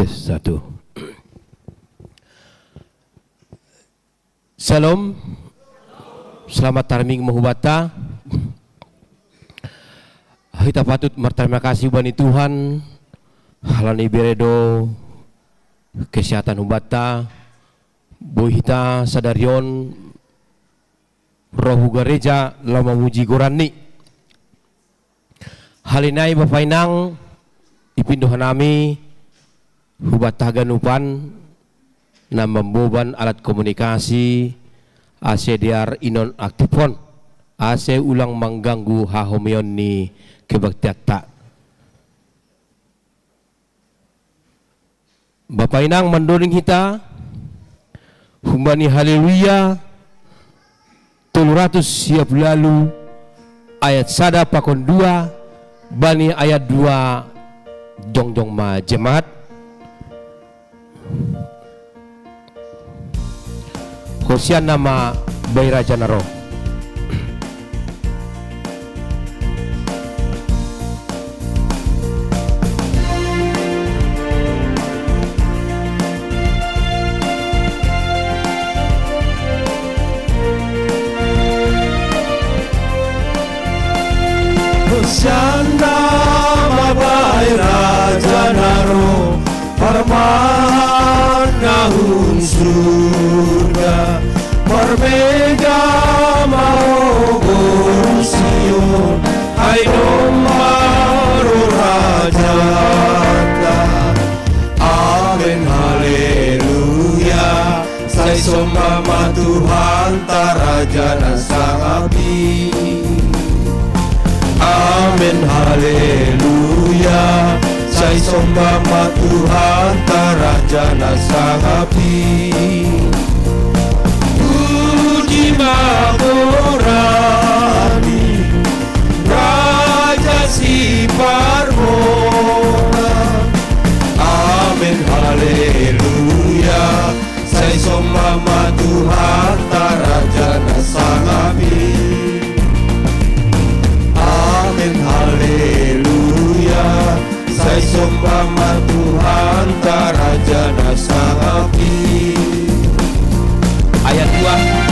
Tes 1. Shalom. Selamat tarming mahubata. Kita patut berterima kasih bani Tuhan halani beredo kesehatan hubata boy hita sadarion rohu gereja lama muji gorani halinai bapainang ipindohan nami hubata ganupan na memboban alat komunikasi ACDR inon aktifon AC ulang mengganggu hahomion ni kebaktiata. Bapak inang mendoring kita humbani haleluya 300 siap lalu ayat sada pakon 2 bani ayat 2 jongjong ma jemaat Hosian nama Bairaja Naro. Hosiana Bairaja Naro Parman ngahun surga Marbega mahogor Sion Hai nomaro rajata Amen haleluya Sai sombama Tuhan taraja dan sang abdi Amen haleluya Sai sombama Tuhan taraja dan sang abdi Magorani Raja si Parmona Amin haleluya Sai sombama Tuhan taraja nasangami Amin haleluya Sai sombama Tuhan taraja nasangami. Ayat 2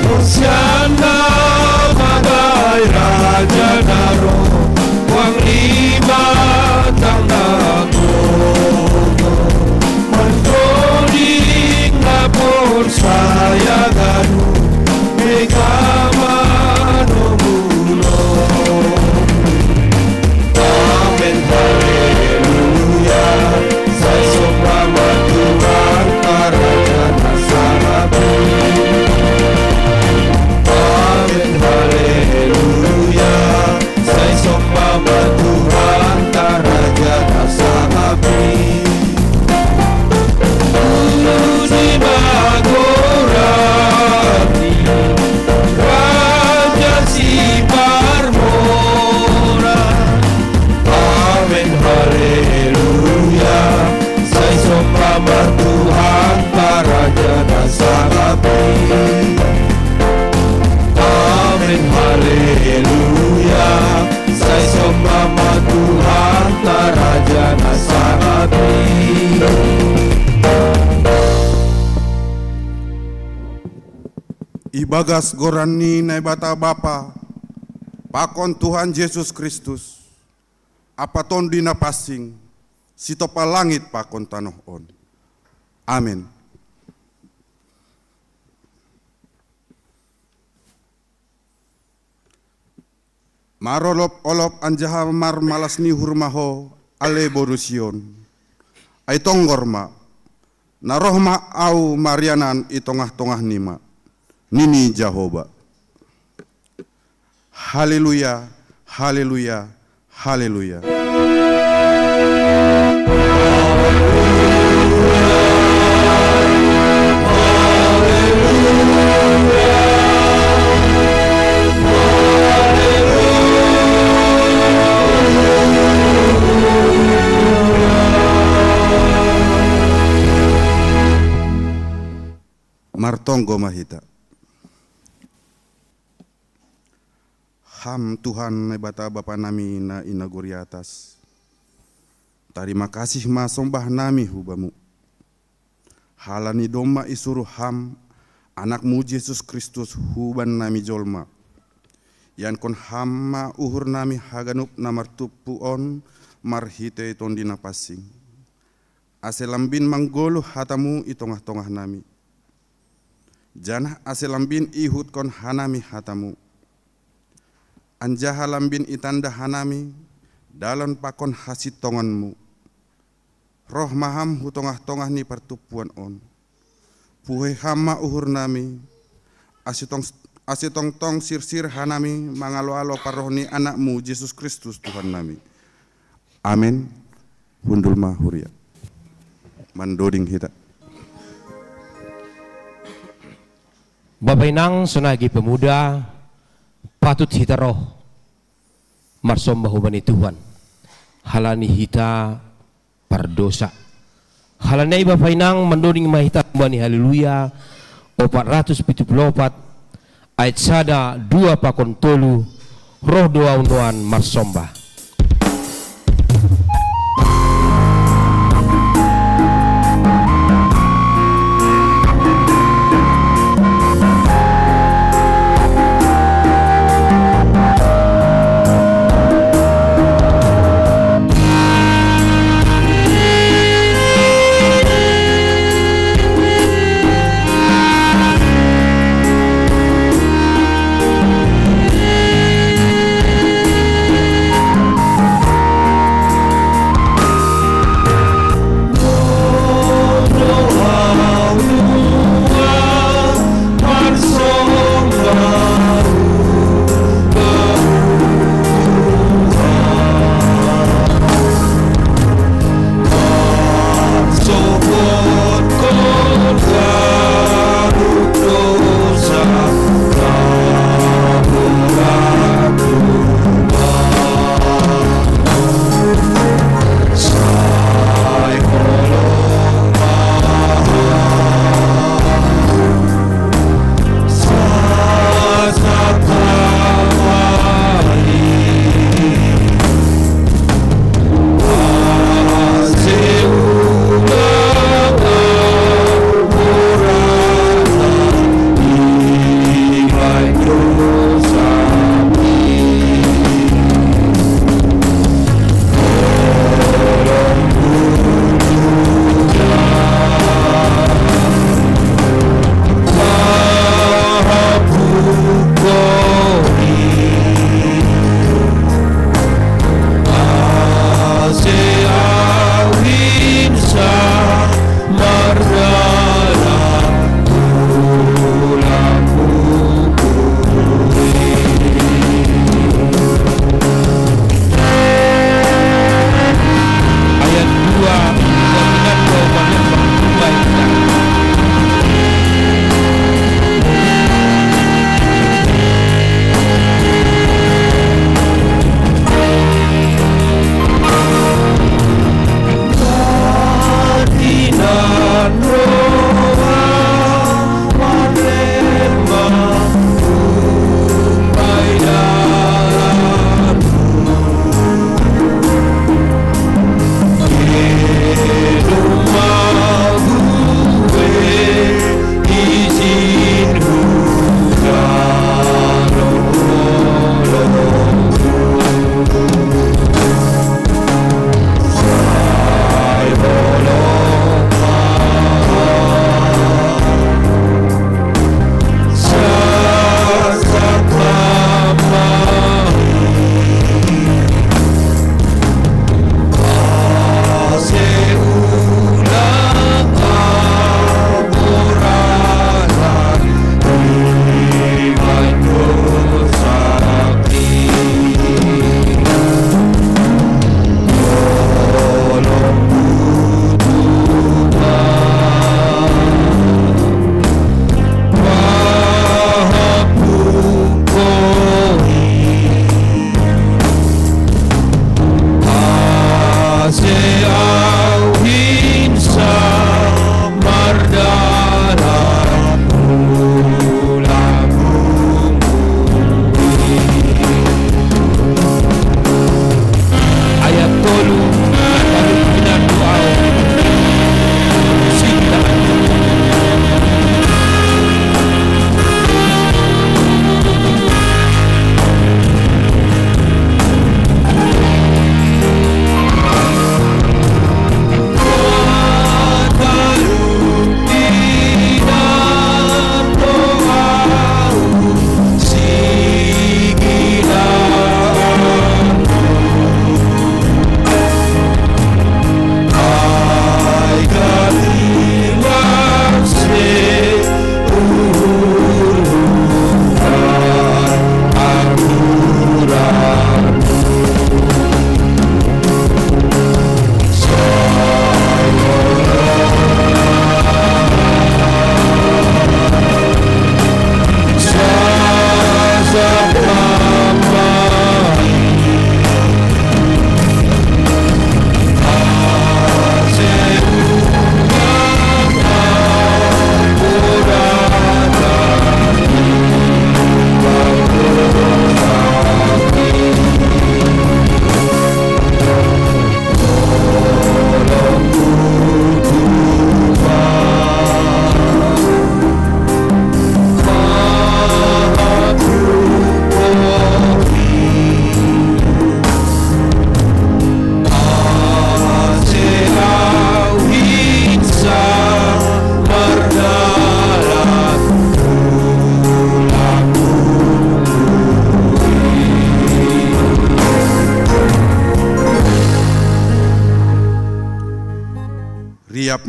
Hosiana Mabai Raja Naro Wang lima tang nagogo Mentoring lapor saya ganu Megama nomulo Amen haleluya Sai sombama Tuhan taraja nasarabi haleluya Sai sombama Tuhan taraja nasang abdi Puji magorani Raja si Parmona Amen haleluya Sai sombama Tuhan taraja nasang abdi Amin haleluya Sai sombama Tuhan taraja nasangati. Ibagas gorani naibata Bapa pakon Tuhan Yesus Kristus apa tondina pasing sitopa langit pakon tanoh on. Amin. Marolop olop anjaha mar malas ni hurmaho ale borusion. Ai tonggorma narohma au marianan i tongah-tongah nima. Nini Jehovah. Haleluya, haleluya, haleluya. Martonggo mahita. Ham Tuhan nebata Bapa nami na inaguri atas. Terima kasih ma sombah nami hubamu. Halani doma isuruh ham anakmu Yesus Kristus huban nami jolma. Yan kon hamma uhur nami haganup namar tupuon marhite tondina passing. Aselambin manggolu hatamu itongah-tongah nami. Janah aselambin ihut kon hanami hatamu. Anjaha lambin itanda hanami dalam pakon hasit tonganmu. Roh maham hutongah-tongah ni pertupuan on. Puhe hama uhur nami. Asitong-tong sir-sir hanami mangalo-alo parohni anakmu Yesus Kristus Tuhan nami. Amin. Hundul mahuria. Mandoding hita. Bapak Inang senagi pemuda patut hita roh marsombah hubani Tuhan halani hita pardosa halani Bapak Inang mendoding mahita hubani haleluya 474 ayat sada 2 pakon tolu roh doa undoan marsombah.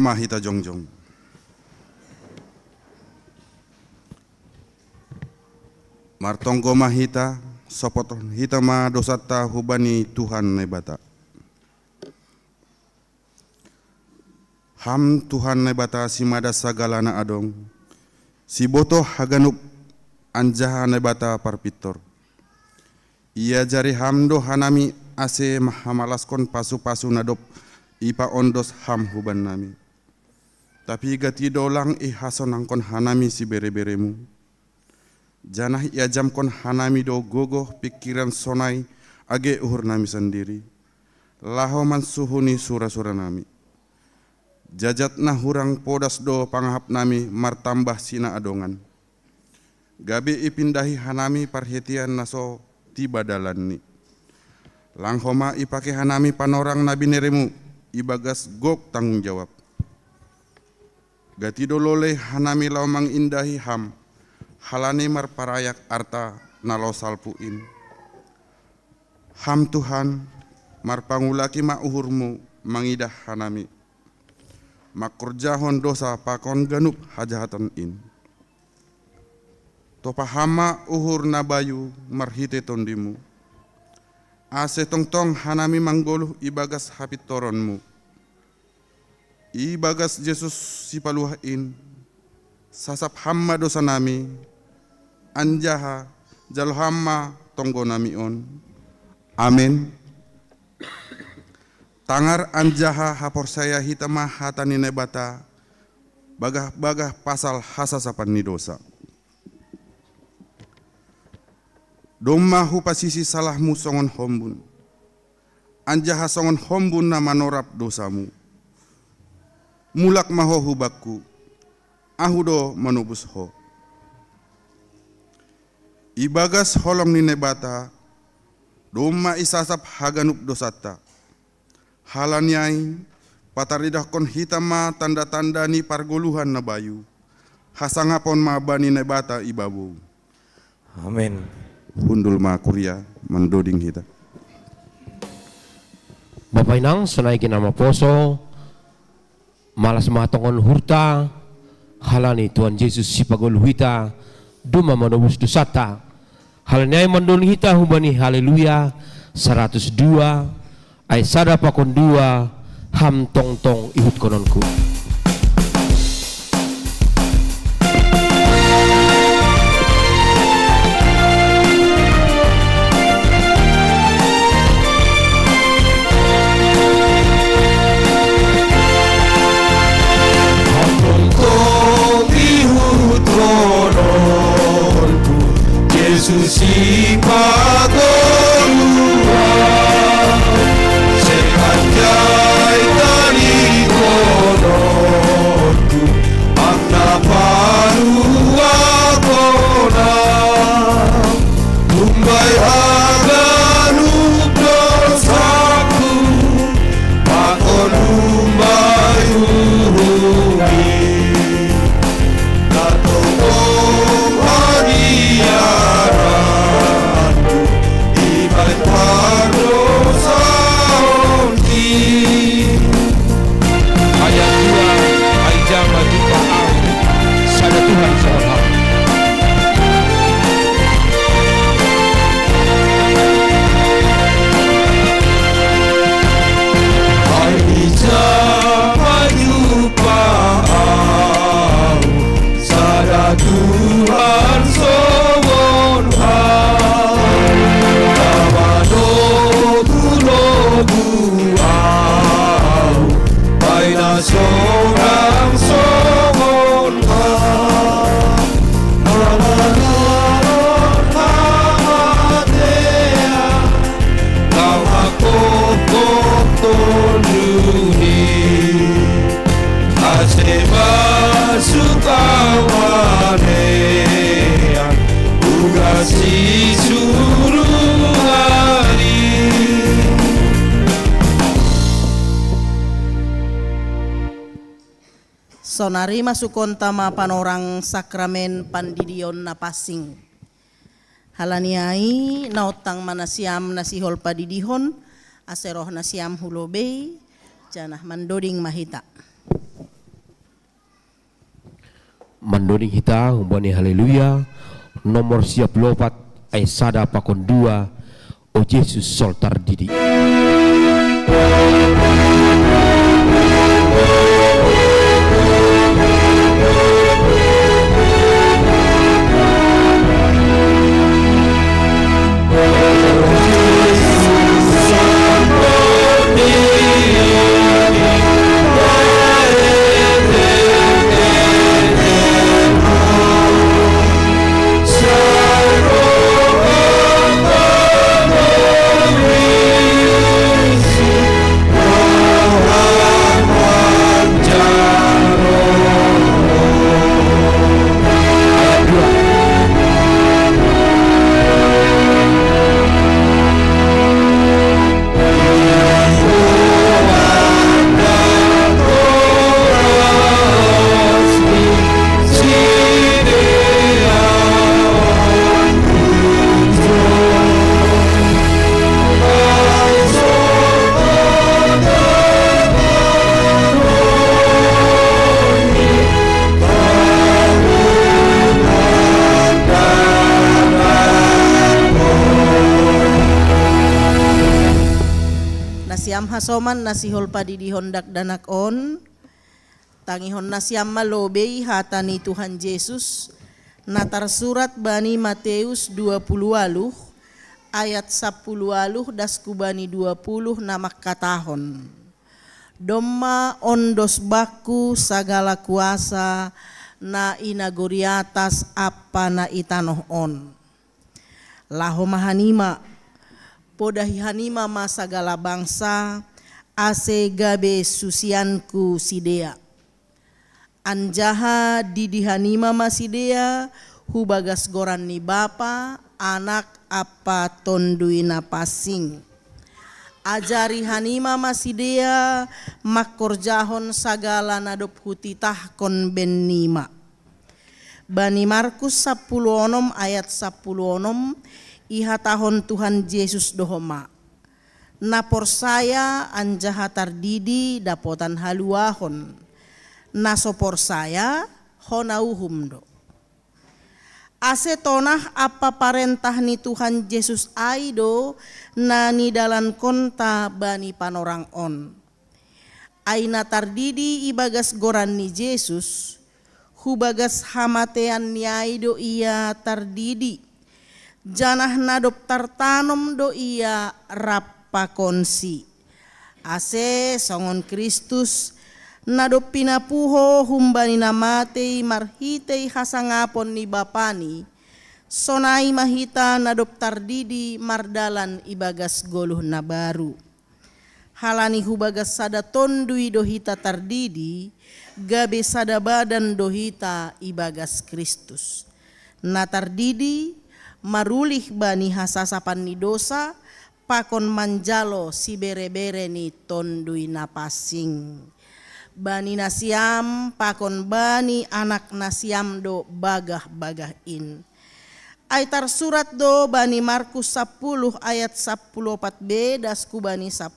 mahita jongjong. Martonggo mahita sopot hita ma dosata hubani Tuhan nebata. Ham Tuhan nebata simada sagalana adong. Si boto haganup anjaha nebata parpitor. Ia jari hamdo hanami ase mahamalaskon pasu-pasu nadop ipa ondos ham huban nami. Tapi gati dolang ihason angkon hanami si bere-beremu. Janah ia jamkon hanami do gogoh pikiran sonai age uhur nami sendiri. Laho man suhuni sura-sura nami. Jajat na hurang podas do pangahap nami martambah sina adongan. Gabi ipindahi hanami parhetian naso tiba dalan ni. Langhoma ipake hanami panorang nabi neremu ibagas gok tanggung jawab. Gati dolole hanami laumang indahi ham. Halani marparayak arta nalo salpuin. Ham Tuhan marpangulaki ma uhurmu mangidah hanami. Makurjahon dosa pakon ganup hajahatan in. Topahama uhur nabayu marhite tondimu. Ase tongtong hanami manggoluh ibagas hapit toronmu. Ibagas Yesus sipaluhain. Sasap hamma dosa nami. Anjaha jalhamma tonggo nami on. Amin. Tangar anjaha hapor saya hitama hatani nebata. Bagah-bagah pasal hasasapan ni dosa. Domma hupasisi salahmu songon hombun. Anjaha songon hombun na manorap dosamu. Mulak maho hubakku. Ahudo manubus ho. Ibagas holong ni nebata. Domma isasap haganup dosata. Halanyai pataridah kon hitama tanda-tanda ni pargoluhan na bayu. Hasangapon mabani nebata ibabu. Amin. Hundul ma kuria mandoding hita. Bapak inang senaikin nama poso malas matongon hurta halani Tuhan Yesus sipagol hita duma manobus dosata. Halanyai mandon hita hubani haleluya 102 ay sada pakon 2 ham tong tong ihut kononku. Yesus ipagolua sepanjai tali kononku akna parua kona umbai aganup dosaku pakon umbai uhumi katongong adiaranku ibai pardosa Ayat 2 ay jama jumpa aku sada Tuhan seorang. Ay jama jumpa aku sada Tuhan seorang. Tawado tulobu aku Baina seorang songon Nalaron hamatea Kau aku kotonuni Aseba sukawanea Ugasi suruh hari Sonari masukon tama panorang sakramen pandidion na pasing. Halaniai naotang manasiam nasihol padidihon aseroh nasiam hulobei janah mandoding mahita. mandoning hita umbani haleluya nomor siap lopat ay sada pakon 2 o Jesus sol tardidi. Nasiam hasoman nasihol padidihon dakdanak on tangihon nasiam malobei hatani Tuhan Yesus natar surat bani Matius 20 ayat 10 dasku bani 20 namak katahon domma ondos baku sagala kuasa na inagori atas apa na itanoh on laho mahanima podahi hanima masagala bangsa ase gabe susianku sidea anjaha didi hanima masidea hubagas goran ni bapa anak apa tonduina pasing ajari hanima masidea makorjahon sagala nadop hutitah kon bennima Bani Markus 10 ayat 10 iha tahun Tuhan Yesus dohoma napor saya anjaha tardidi dapotan haluahon nasopor saya honauhum do ase tonah apa parentah ni Tuhan Yesus aido nani dalan konta bani panorang on aina tardidi ibagas goran ni Yesus hubagas hamatean ni aido ia tardidi janah nadop tartanom do ia rappa konsi ase songon Kristus nadop pinapuho humbani namatei marhitei hasangapon ni bapani sonai mahita nadop tardidi mardalan ibagas goluh na baru halani hubagas sada tondui dohita tardidi gabe sada badan dohita ibagas Kristus na tardidi marulih bani hasasapan ni dosa pakon manjalo si bere-bere ni tondui napasing bani nasiam pakon bani anak nasiam do bagah-bagah in aitar surat do bani Markus 10 ayat 14b dasku bani 10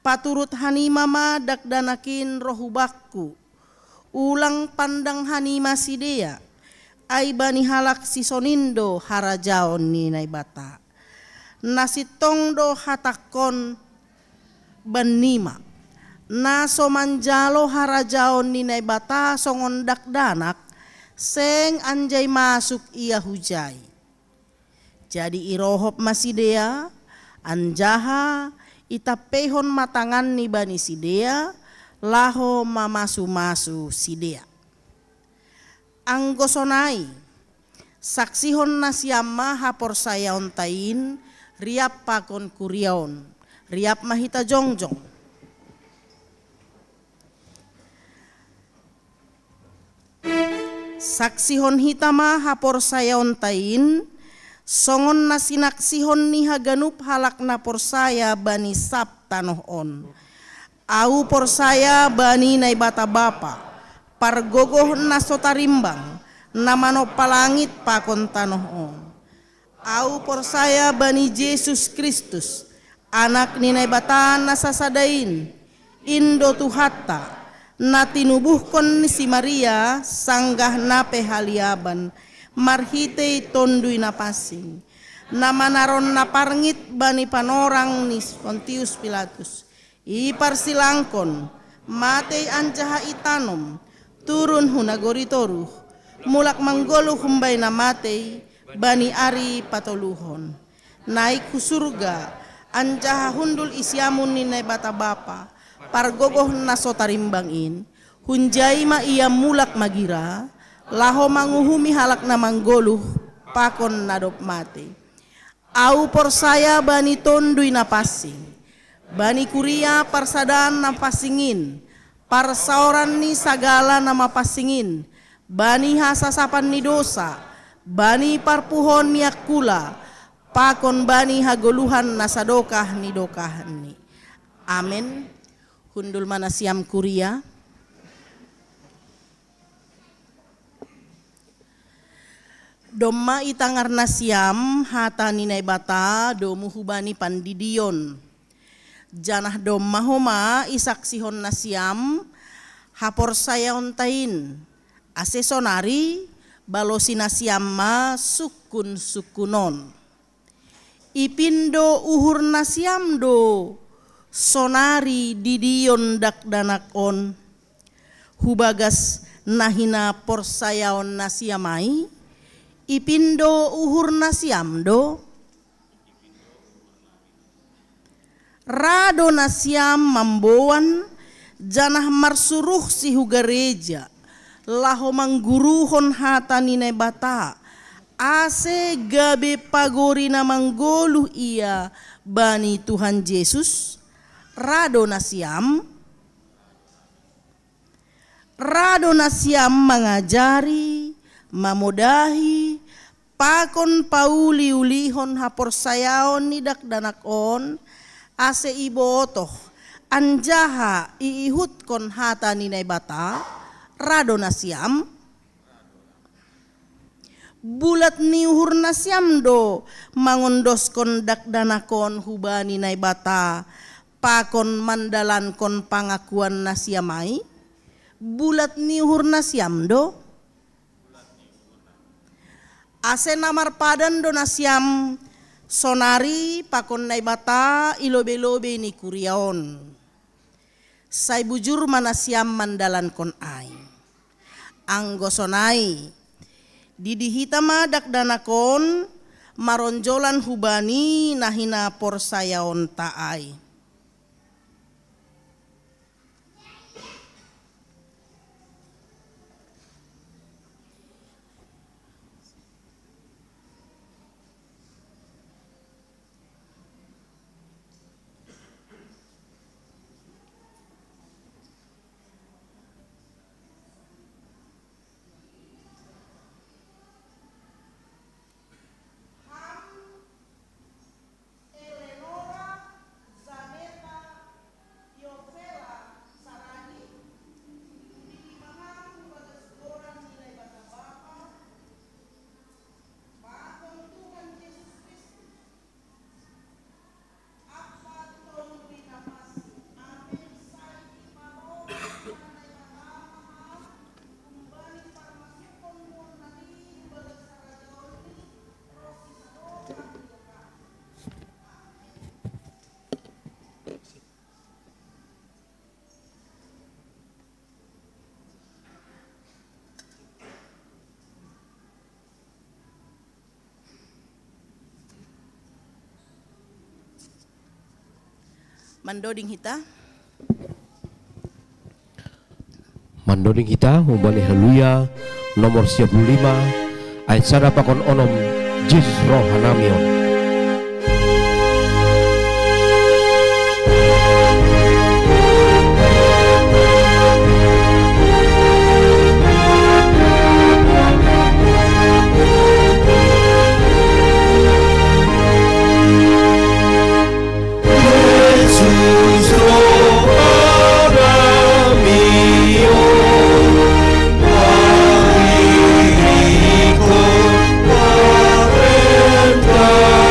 paturut hanima ma dakdanakin rohubakku ulang pandang hanima sidea ai bani halak sisonindo harajaon ni naibata nasitong do hatakon benima naso manjalo harajaon ni naibata songon dakdanak seng anjay masuk ia hujai jadi irohop masidea anjaha itapehon matangan ni bani sidea laho mamasu-masu sidea anggosonai saksihon nasiamma hapor saya ontain riap pakon kuriaon riap mahita jongjong saksihon hitama hapor saya ontain songon nasinaksihon ni haganup halak napor saya bani sap tanoh on au por saya bani naibata bapa pargogoh nasotarimbang namano palangit pakon tanoh on au por saya bani Yesus Kristus anak ninay bata nasasadain indo tuhatta na tinubuhkon ni si Maria sanggah na pehaliaban marhitei tonduy na pasing na manaron na parngit bani panorang ni Pontius Pilatus iparsilangkon matei anjaha itanom turun hunagoritoruh mulak manggolo humbay na matei bani ari patoluhon naik ku surga anjaha hundul isyamun ni bata bapa pargogoh na sotarimbangin hunjai ma ia mulak magira laho manguhumi halak na manggoluh pakon nadop mate au porsaya bani tonduy na pasing bani kuria parsadaan na pasingin parsaoran ni sagala na mapasingin bani hasasapan ni dosa bani parpuhon ni akula pakon bani hagoluhan na sadokah ni dokahan ni. Amen. Hundul manasiam kuria. Domma itangar nasiam hata ninay bata domu hubani pandidion. Janah domma homa isaksihon nasiam hapor saya ontain. Asesonari balosi nasiam ma sukun sukunon. Ipindo uhur nasiam do sonari didion dakdanakon hubagas nahina porsayaon nasiamai ipindo uhur nasiamdo rado nasiam mamboan janah marsuruh si hugareja laho mangguruhon hata ninay bata ase gabe pagori na manggoluh ia bani Tuhan Yesus rado nasiam mengajari mamodahi pakon pauli ulihon haporsayaon nidak danakon ase ibotoh anjaha iihutkon hata ninay bata rado nasiam bulat ni uhur nasiam do mangondoskon dakdanakon hubani nay bata pakon mandalan kon pangakuan nasiamai bulat ni uhur nasiam do ase namar padan do nasiam sonari pakon nay bata ilobe-lobe ni kuriaon say bujur manasiam mandalan kon ai anggo sonai didihitama dakdanakon maronjolan hubani nahina porsayaon taai. Mandoding kita humbani haleluya nomor 95 ayat sada pakon onom Yesus roh hanamion. Wow.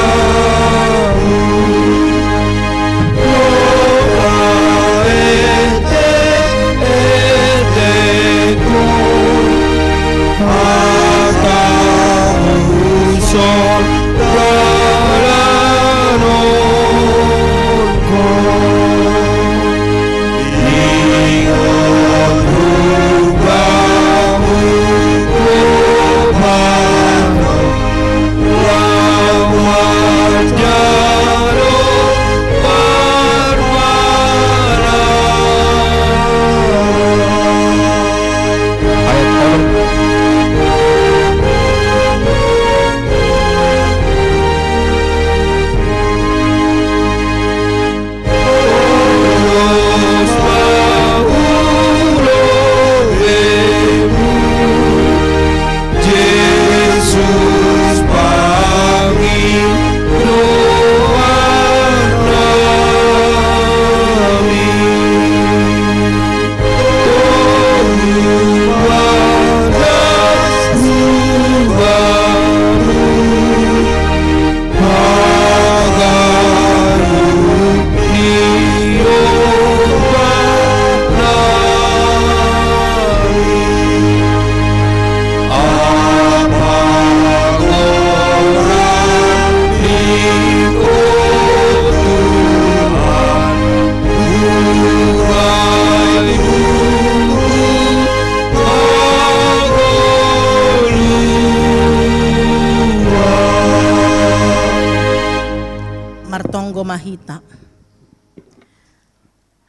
mahita.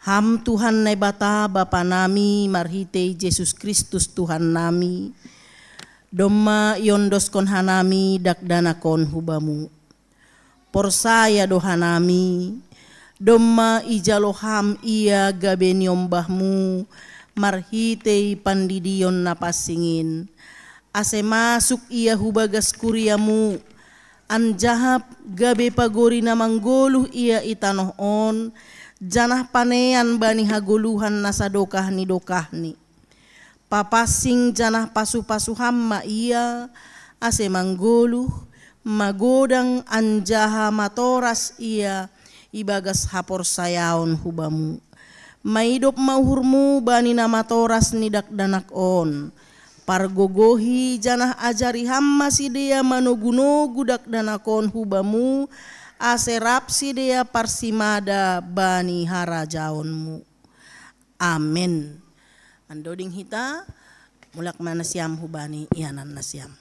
Ham Tuhan na bata Bapa nami marhite Yesus Kristus Tuhan nami. Doma yondos kon hanami dakdanakon hubamu. Porsaya dohanami. Doma ijaloham ia gabeniombahmu. Marhite pandidion napasingin. Ase masuk ia hubagas kuriamu. Anjahap gabe pagori na manggoluh ia itanoh on. Janah panean bani haguluhan nasadokah ni dokahni. Papasing janah pasu-pasu hamma ia. Ase manggoluh magodang anjaha matoras ia. Ibagas hapor sayaon hubamu. Maidop mauhurmu bani na matoras ni dakdanak on. Pargogohi janah ajari hamma si dia manogunogu dakdanakon hubamu. Aserap si dia parsimada bani harajaonmu. Amin. Andoding hita mulak manasiam hubani ianan nasiam.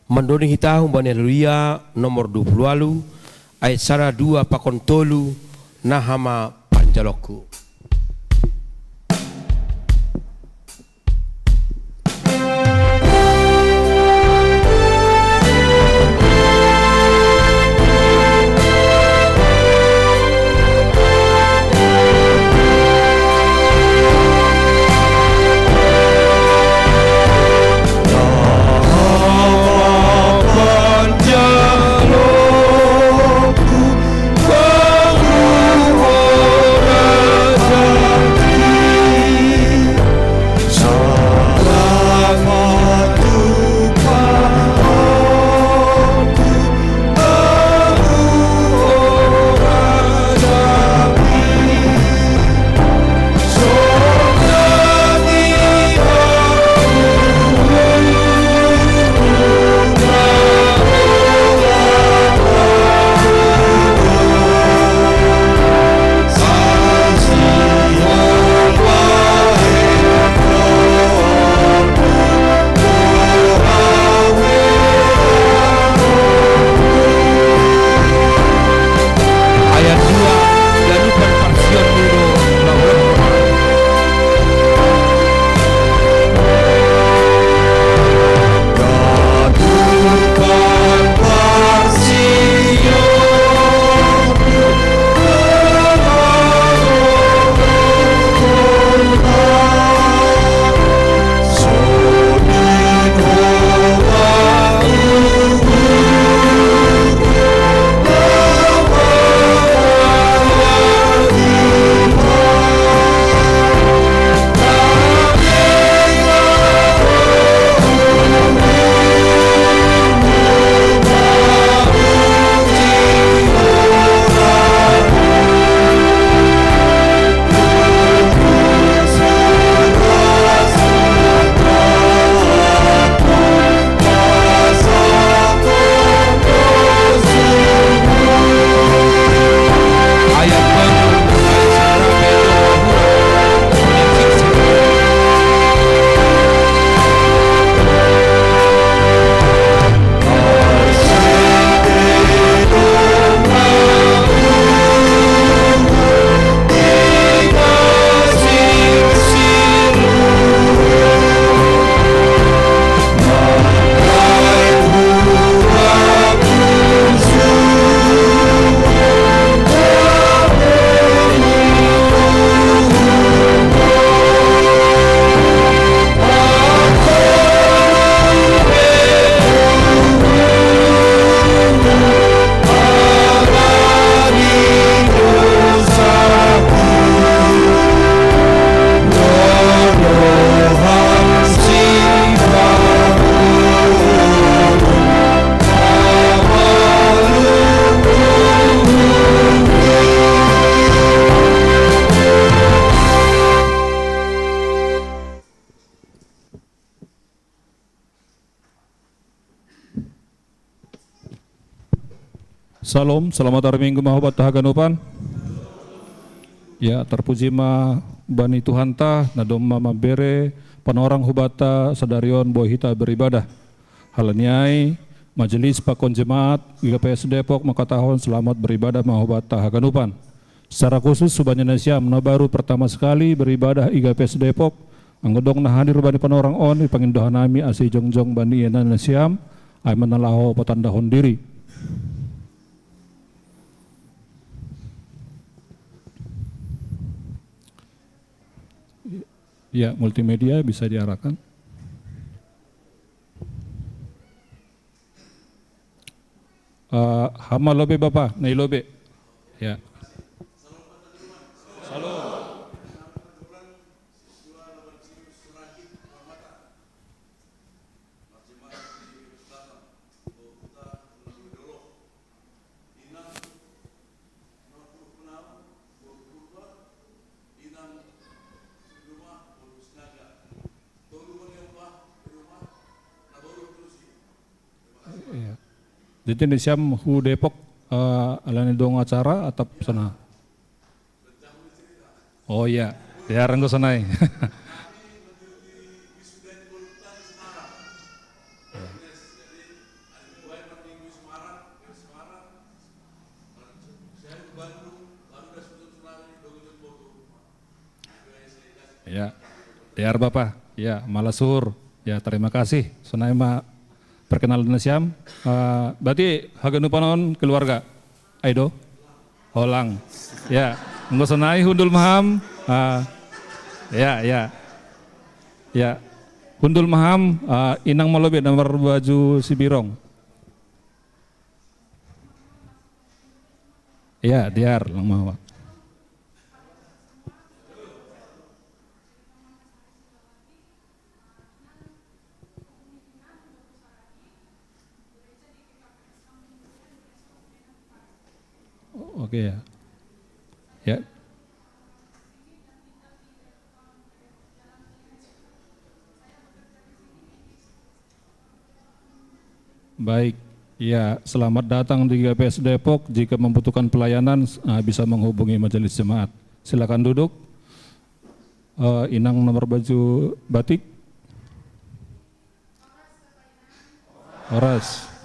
Mandoding hita hubani haleluya nomor 20 ayat sara 2 pakon tolu nahama panjaloku. Salam, selamat hari Minggu mahabat tahaganupan. Ya, terpuji ma bani Tuhan ta, nadom mama bere, panorang hubata sadarion boy hita beribadah. Halaniai, Majelis Pakon Jemaat IGPS Depok Makatahon selamat beribadah mahubat tahaganupan. Secara khusus subanya Nasyam baru pertama sekali beribadah IGPS Depok anggodong na hadir bani panorang on ipangindohan nami asi jongjong bani ena Nasyam ay manalaho patandahon diri. Ya, multimedia bisa diarahkan. Hama lobe Bapak, nai lobe. Ya. Jadi Nasyam hu Depok alani dong acara atau sana? Oh iya, dia renggo sanai. Ya, diar Bapak. Ya, Malasur. Ya, terima kasih. Sunai perkenalan Nasyam. Berarti haganupanon keluarga. Aido. Holang. Ya, enggak senai hundul maham. Ya. Hundul maham inang malobe nomor baju sibirong. Ya, diar lang mawa. Oke ya. Ya. Baik. Ya, selamat datang di IGPS Depok. Jika membutuhkan pelayanan bisa menghubungi majelis jemaat. Silakan duduk. Inang nomor baju batik. Horas.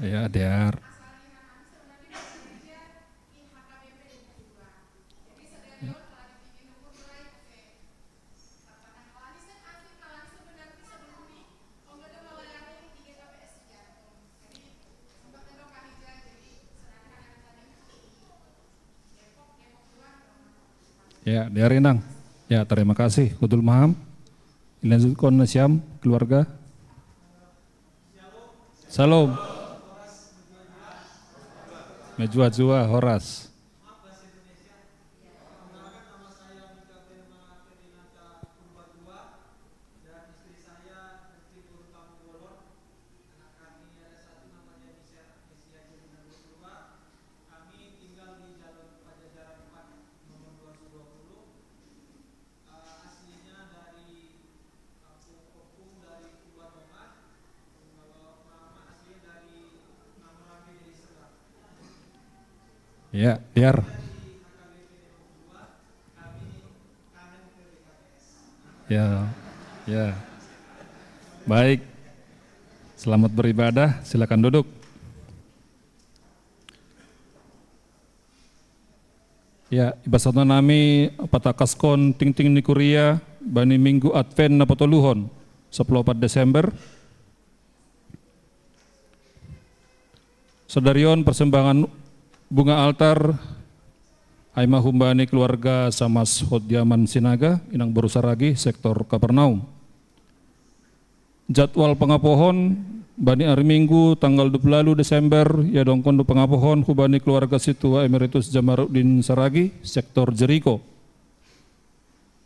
Ya, diar. Ya, diar Inang. Ya, terima kasih. Kudul maham. Dilanjutkan Nasyam, keluarga. Salam. Mejua-jua Horas. Ya, biar. Ya. Baik. Selamat beribadah, silakan duduk. Ya, ibasatna nami patakaskon ting-ting ni Korea bani Minggu Advent na patuluhon 14 Desember. Sedarion persembahan bunga altar Aima Humbani keluarga Samas Hodiaman Sinaga Inang Borusaragi sektor Kapernaum. Jadwal pengapohon Bani hari Minggu tanggal 20 Desember ya dongkon pengapohon Hubani keluarga Situa Emeritus Jamaruddin Saragi sektor Jeriko.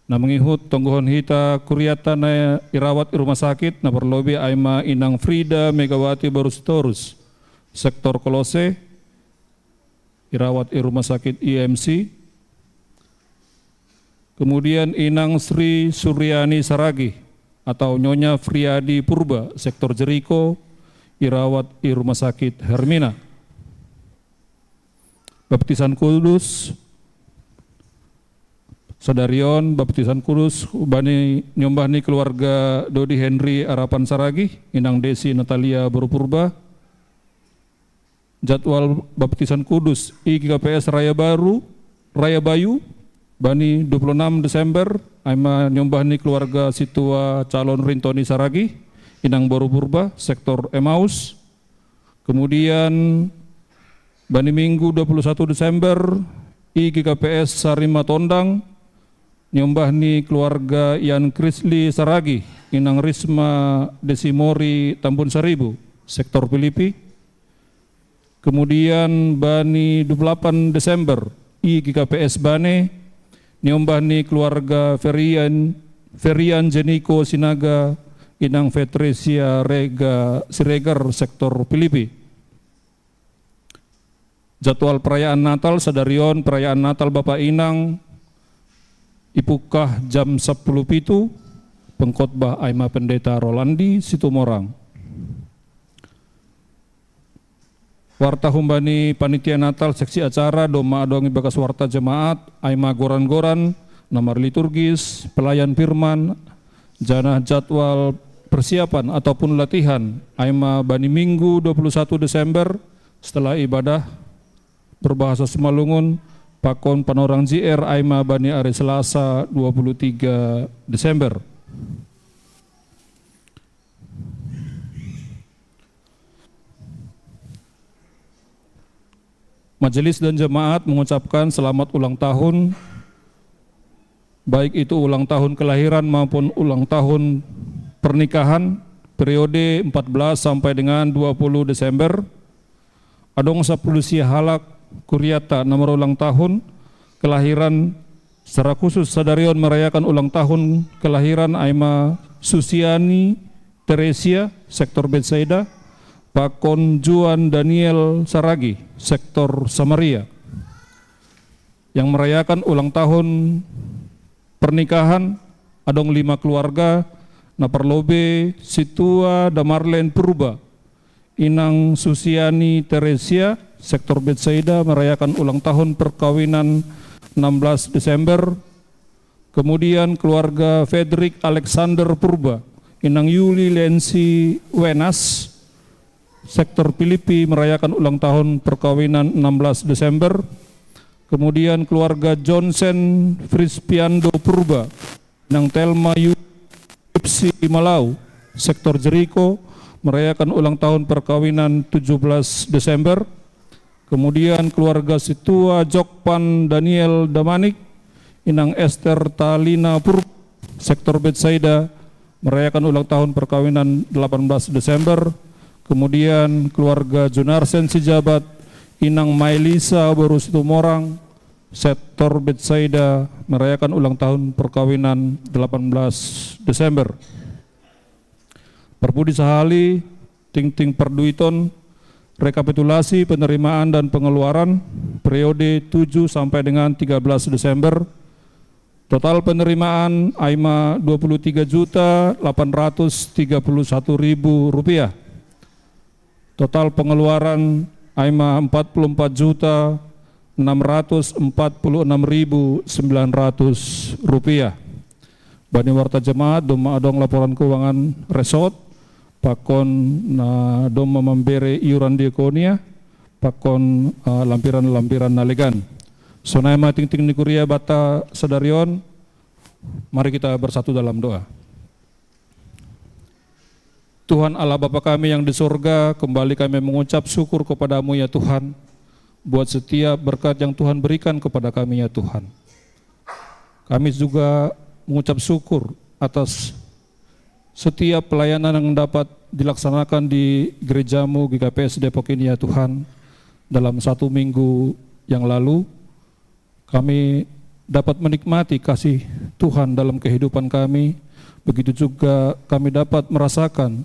Na mengihut tonggohon hita kuriata na irawat rumah sakit na perlobi Aima Inang Frida Megawati Barustorus sektor Kolose irawat rumah sakit IMC. Kemudian Inang Sri Suryani Saragi atau Nyonya Friadi Purba, sektor Jeriko, dirawat di Rumah Sakit Hermina. Baptisan Kudus Sadarion, baptisan kudus bani nyombahni keluarga Dodi Henry Arapan Saragi, Inang Desi Natalia Borupurba. Jadwal baptisan kudus IGKPS Raya Bayu, bani 26 Desember, aima nyombahni keluarga Situa calon Rintoni Saragi, Inang Borupurba, sektor Emmaus. Kemudian bani Minggu 21 Desember, IGKPS Sarima Tondang, nyombahni keluarga Ian Krisli Saragi, Inang Risma Desimori Tambun Seribu, sektor Filipi. Kemudian bani 28 Desember, IGKPS Bane, nyombahni keluarga Ferian Jeniko Sinaga, Inang Fetresia Rega Siregar, sektor Filipi. Jadwal perayaan Natal Sadarion, perayaan Natal Bapak Inang, Ipukah jam 10 pitu, pengkhotbah Aima Pendeta Rolandi Situmorang. Warta humbani panitia Natal seksi acara doma adongi bagas warta jemaat Aima goran-goran, nomor liturgis, pelayan firman, janah jadwal persiapan ataupun latihan Aima bani Minggu 21 Desember setelah ibadah berbahasa Semalungun Pakon Panorang JR Aima bani hari Selasa 23 Desember. Majelis dan jemaat mengucapkan selamat ulang tahun, baik itu ulang tahun kelahiran maupun ulang tahun pernikahan periode 14 sampai dengan 20 Desember. Adong Sapulusia Halak Kuryata nomor ulang tahun kelahiran secara khusus Sadarion merayakan ulang tahun kelahiran Aima Susiani Teresia, sektor Betsaida, Pakon Juan Daniel Saragi, sektor Samaria. Yang merayakan ulang tahun pernikahan adong 5 keluarga, Naparlobe Situa Damarlen Purba, Inang Susiani Teresia, sektor Betsaida merayakan ulang tahun perkawinan 16 Desember. Kemudian keluarga Frederick Alexander Purba, Inang Yuli Lensi Wenas, sektor Filipi merayakan ulang tahun perkawinan 16 Desember. Kemudian keluarga Johnson Frispiando Purba, Inang Telma Yupsi Malau, sektor Jeriko merayakan ulang tahun perkawinan 17 Desember. Kemudian keluarga Situa Jokpan Daniel Damanik, Inang Esther Talina Purba, sektor Betsaida merayakan ulang tahun perkawinan 18 Desember. Kemudian keluarga Junarsen Sijabat, Inang Mailisa Borusitumorang, sektor Betsaida merayakan ulang tahun perkawinan 18 Desember. Perbudi Sahali, Ting Perduiton, rekapitulasi penerimaan dan pengeluaran periode 7 sampai dengan 13 Desember. Total penerimaan Aima Rp23.831.000. Total pengeluaran Aima Rp404.646.900. Bani warta jemaat doma adong laporan keuangan resort, pakon na doma membere iuran diakonia, pakon lampiran nalegan. Sonai ma ting nikuria bata Sadarion, mari kita bersatu dalam doa. Tuhan Allah Bapa kami yang di surga, kembali kami mengucap syukur kepadamu ya Tuhan, buat setiap berkat yang Tuhan berikan kepada kami ya Tuhan. Kami juga mengucap syukur atas setiap pelayanan yang dapat dilaksanakan di gerejamu GKPS Depok ini ya Tuhan. Dalam 1 minggu yang lalu, kami dapat menikmati kasih Tuhan dalam kehidupan kami. Begitu juga kami dapat merasakan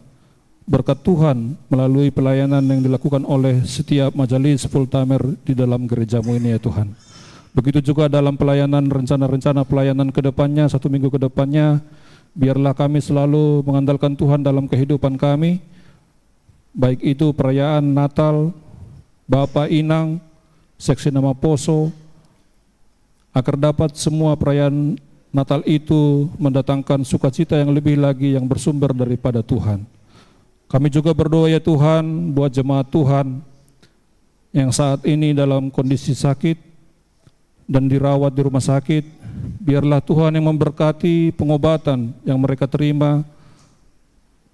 berkat Tuhan melalui pelayanan yang dilakukan oleh setiap majelis full timer di dalam gerejamu ini ya Tuhan. Begitu juga dalam pelayanan, rencana-rencana pelayanan ke depannya, 1 minggu ke depannya, biarlah kami selalu mengandalkan Tuhan dalam kehidupan kami, baik itu perayaan Natal, Bapa Inang, Seksi Nama Poso, agar dapat semua perayaan Natal itu mendatangkan sukacita yang lebih lagi yang bersumber daripada Tuhan. Kami juga berdoa ya Tuhan buat jemaat Tuhan yang saat ini dalam kondisi sakit dan dirawat di rumah sakit, biarlah Tuhan yang memberkati pengobatan yang mereka terima,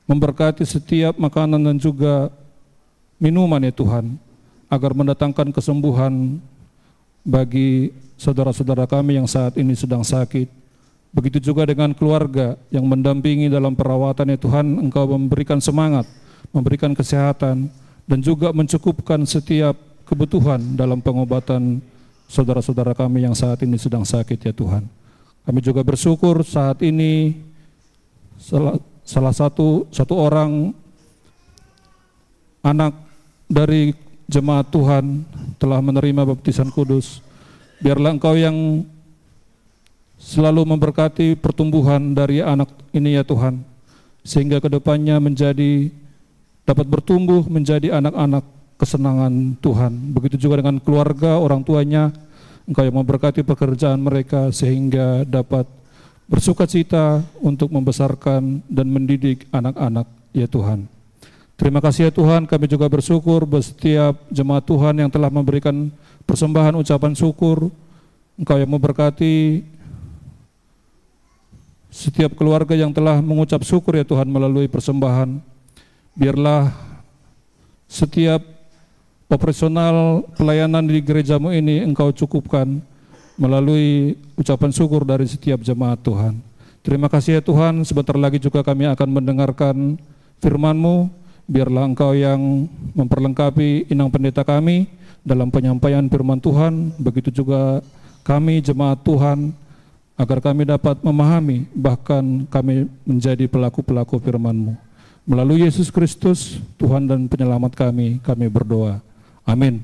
memberkati setiap makanan dan juga minuman ya Tuhan, agar mendatangkan kesembuhan bagi saudara-saudara kami yang saat ini sedang sakit. Begitu juga dengan keluarga yang mendampingi dalam perawatan ya Tuhan, Engkau memberikan semangat, memberikan kesehatan, dan juga mencukupkan setiap kebutuhan dalam pengobatan saudara-saudara kami yang saat ini sedang sakit ya Tuhan. Kami juga bersyukur saat ini salah satu orang anak dari jemaat Tuhan telah menerima baptisan kudus. Biarlah Engkau yang selalu memberkati pertumbuhan dari anak ini ya Tuhan, sehingga kedepannya dapat bertumbuh menjadi anak-anak kesenangan Tuhan. Begitu juga dengan keluarga, orang tuanya, Engkau yang memberkati pekerjaan mereka sehingga dapat bersukacita untuk membesarkan dan mendidik anak-anak ya Tuhan. Terima kasih ya Tuhan, kami juga bersyukur buat setiap jemaat Tuhan yang telah memberikan persembahan ucapan syukur. Engkau yang memberkati setiap keluarga yang telah mengucap syukur ya Tuhan melalui persembahan. Biarlah setiap operasional pelayanan di gerejamu ini Engkau cukupkan melalui ucapan syukur dari setiap jemaat Tuhan. Terima kasih ya Tuhan, sebentar lagi juga kami akan mendengarkan firman-Mu. Biarlah Engkau yang memperlengkapi inang pendeta kami dalam penyampaian firman Tuhan, begitu juga kami jemaat Tuhan, agar kami dapat memahami, bahkan kami menjadi pelaku-pelaku firman-Mu. Melalui Yesus Kristus, Tuhan dan penyelamat kami berdoa. Amin.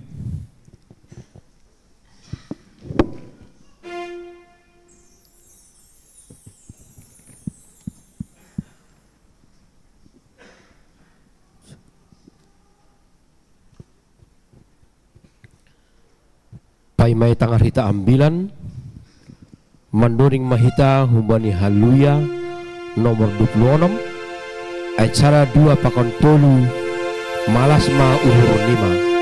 Paimai tangah rita ambilan, manduring mahita hubani haluya nomor 26, acara 2 pakon tolu, malas ma uhur 5.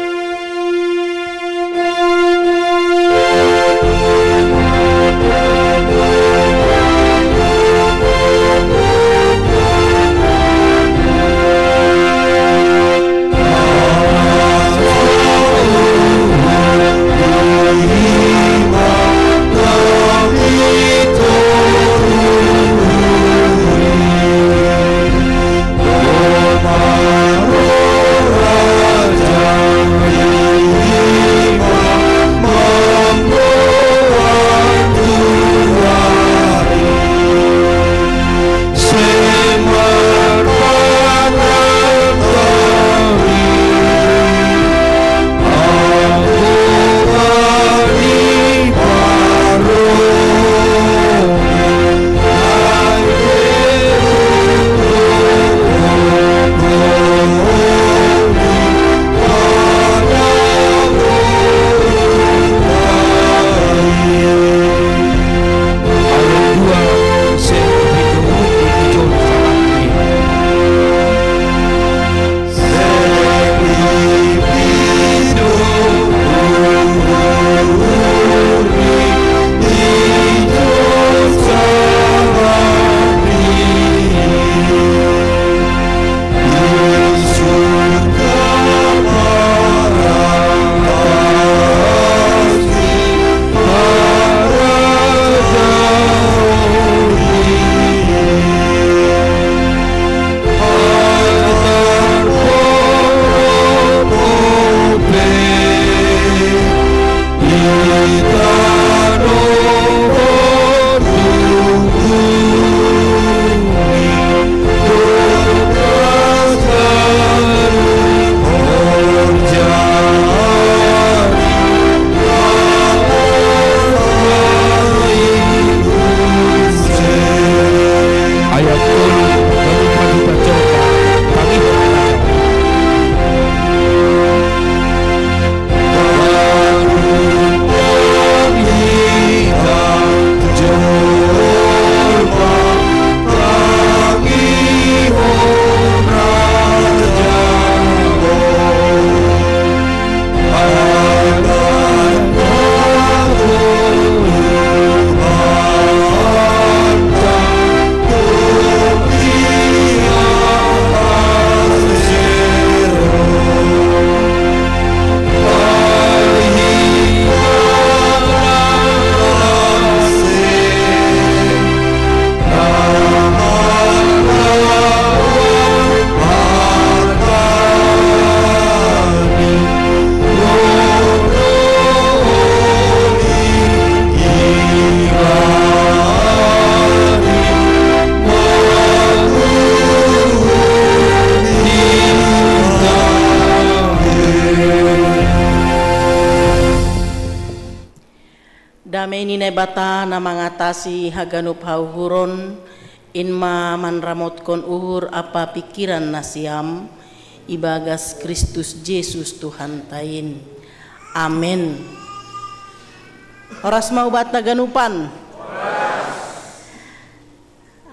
Damai ni bata na mangatasi haganup hauhuron inma manramotkon uhur apa pikiran nasiam ibagas Kristus Yesus Tuhan tain. Amin. Oras mau bata ganupan.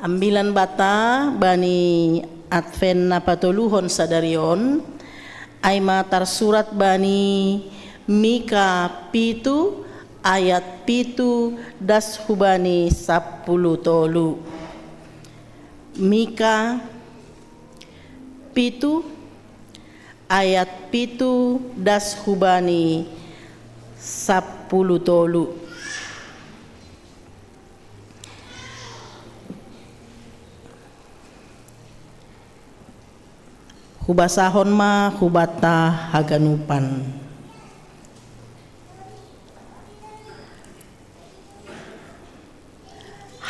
Ambilan bata bani Advent na patuluhon sadarion ay matar surat bani Mika 7 ayat 7 das hubani 10 tolu. Mika 7 ayat 7 das hubani 10 tolu. Hubasahon ma hubata haganupan.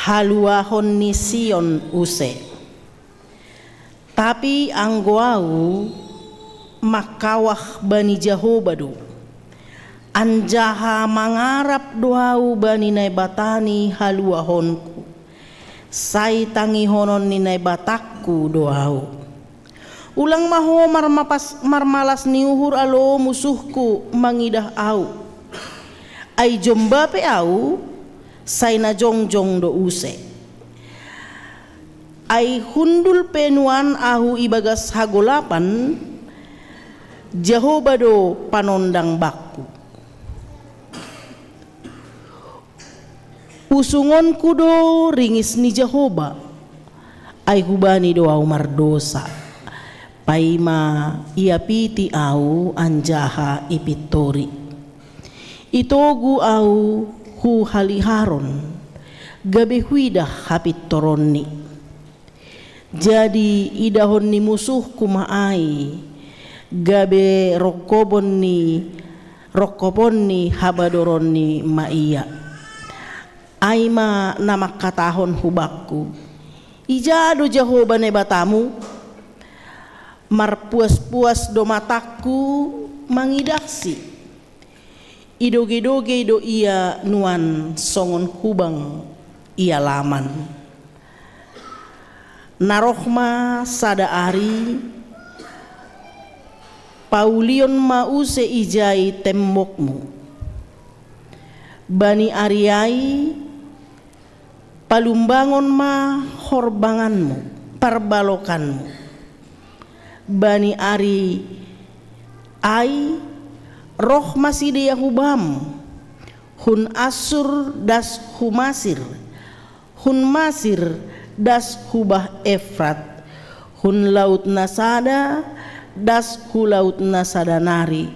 Haluahon ni Sion use. Tapi angguau makawah bani Jahobadu. Anjaha mangarap doau bani naibatani haluahonku. Sai tangihonon ni naibatakku doau. Ulang maho marmalas ni uhur alo musuhku mangidah au. Ai jomba pe au. Sai na jongjong do use. Ai hundul penuan ahu ibagas hagolapan Jehovah do panondang bakku. Usungonku do ringis ni Jehovah. Ai hubani do au mardosa. Paima iapiti au anjaha ipitori. Itogu au hu haliharon gabe huidah hapit toronni. Jadi idahon ni musuh kumaai gabe rokobon ni habadoron ni maia. Aima nama katahon hubakku. Ijado Jehovah ne batamu marpuas-puas do mataku mangidaksi. Idoge-doge do ia nuan songon hubang ia laman. Narohma sada ari paulion mause ijai tembokmu. Bani ariai palumbangon ma horbanganmu, parbalokanmu. Bani ari ai roh masih dia hubam hun asur das humasir hun masir das hubah Efrat hun laut nasada das hu laut nasada nari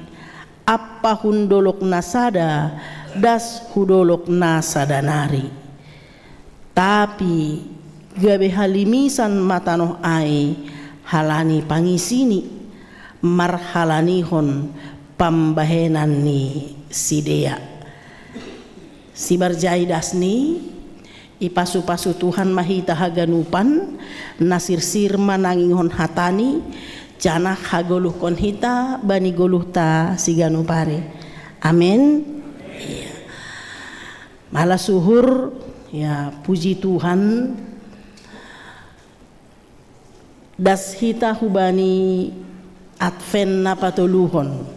apa hun dolok nasada das hu dolok nasada nari. Tapi gabe halimisan matanoh ai halani pangisini marhalanihon pambahenan ni sidea. Si barjai dasni ipasu-pasu Tuhan mahita haganupan nasir-sir manangihon hatani jana hagoluh kon hita bani goluh ta siganupare. Amin. Ya. Malah suhur ya puji Tuhan das hita hubani Advent na patuluhon.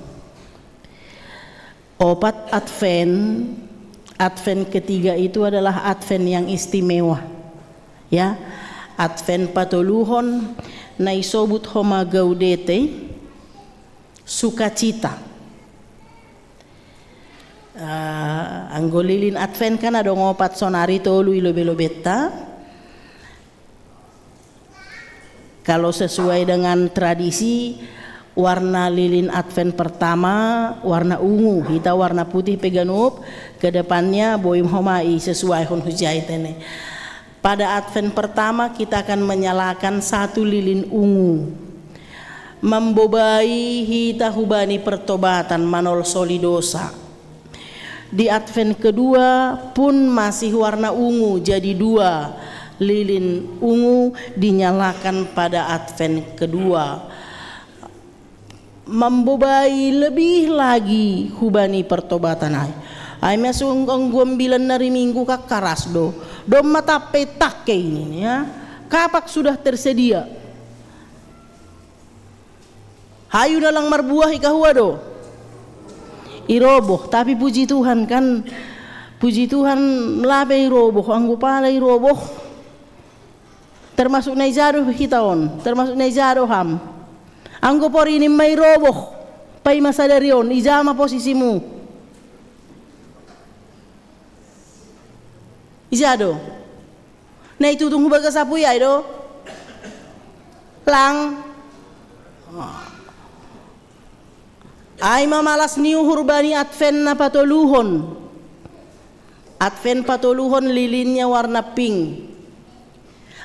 Opat Advent ketiga itu adalah Advent yang istimewa. Ya, Advent patuluhon na isobut homa gaudete sukacita. Anggolilin Advent kan ada ngopat sonari tolu ilobe-lobeta. Kalau sesuai dengan tradisi warna lilin Advent pertama warna ungu, hita warna putih peganup, ke depannya boim homai sesuai hon hujai tene. Pada Advent pertama kita akan menyalakan satu lilin ungu. Membobai hita hubani pertobatan manol solidosa. Di Advent kedua pun masih warna ungu, jadi dua lilin ungu dinyalakan pada Advent kedua. Membobai lebih lagi hubani pertobatan ai. Ay masung ang guambilan na Minggu kakaras do mata petak kayak ini ya. Kapak sudah tersedia. Hayu na lang marbuah ikahua do. Iroboh, tapi puji Tuhan kan, puji Tuhan labe iroboh, anggo pala iroboh. Termasuk naizado kita on, termasuk naizado ham. Anggo por ini may roboh, pay masadarion, ijama posisimu. Ijado. Na itutunggu baga sapu ya do. Lang. Ay mamalas niuhur bani Advent na patuluhon. Advent patuluhon lilinnya warna pink.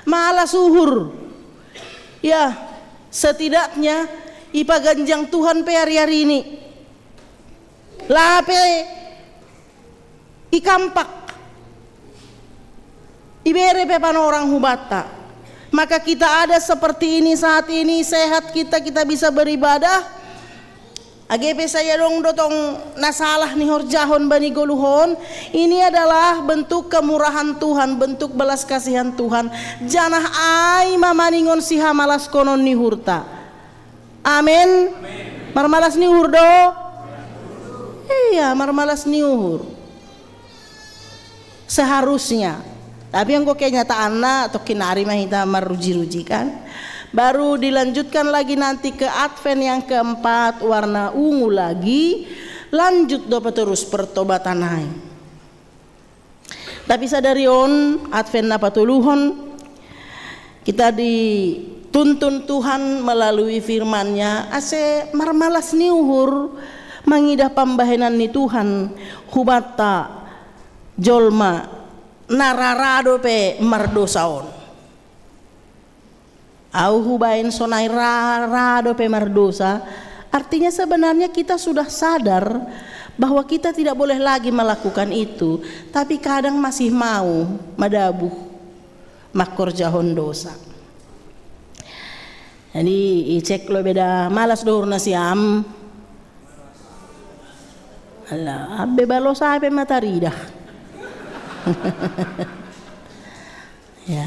Malas uhur. Ya, setidaknya ipaganjang Tuhan pe hari-hari ini. Lape ikampak. Ibere pe orang hubata. Maka kita ada seperti ini saat ini, sehat kita bisa beribadah. AGP saya dong dotong nasalah nih horjahon bani goluhon. Ini adalah bentuk kemurahan Tuhan, bentuk belas kasihan Tuhan. Janah ai mamaningon si hamalas konon ni hurta. Amin. Marmalas ni hurdo. Iya, marmalas ni uhur. Seharusnya. Tapi yang kok kenyataan atau kinari mah kita meruji-ruji kan. Baru dilanjutkan lagi nanti ke Advent yang keempat warna ungu lagi, lanjut dapat terus pertobatan hai. Tapi sadarion Advent napa tuluhon kita dituntun Tuhan melalui firman-Nya ase marmalas niuhur mangidah pambahenan ni Tuhan hubata jolma nararado pe mardosaon. Au hubain sonai rado pe mardosa, artinya sebenarnya kita sudah sadar bahwa kita tidak boleh lagi melakukan itu, tapi kadang masih mau madabuh makor jahon dosa. Jadi cek lo beda malas dohur nasiam. Alah, abbe balo sape mataridah. Ya.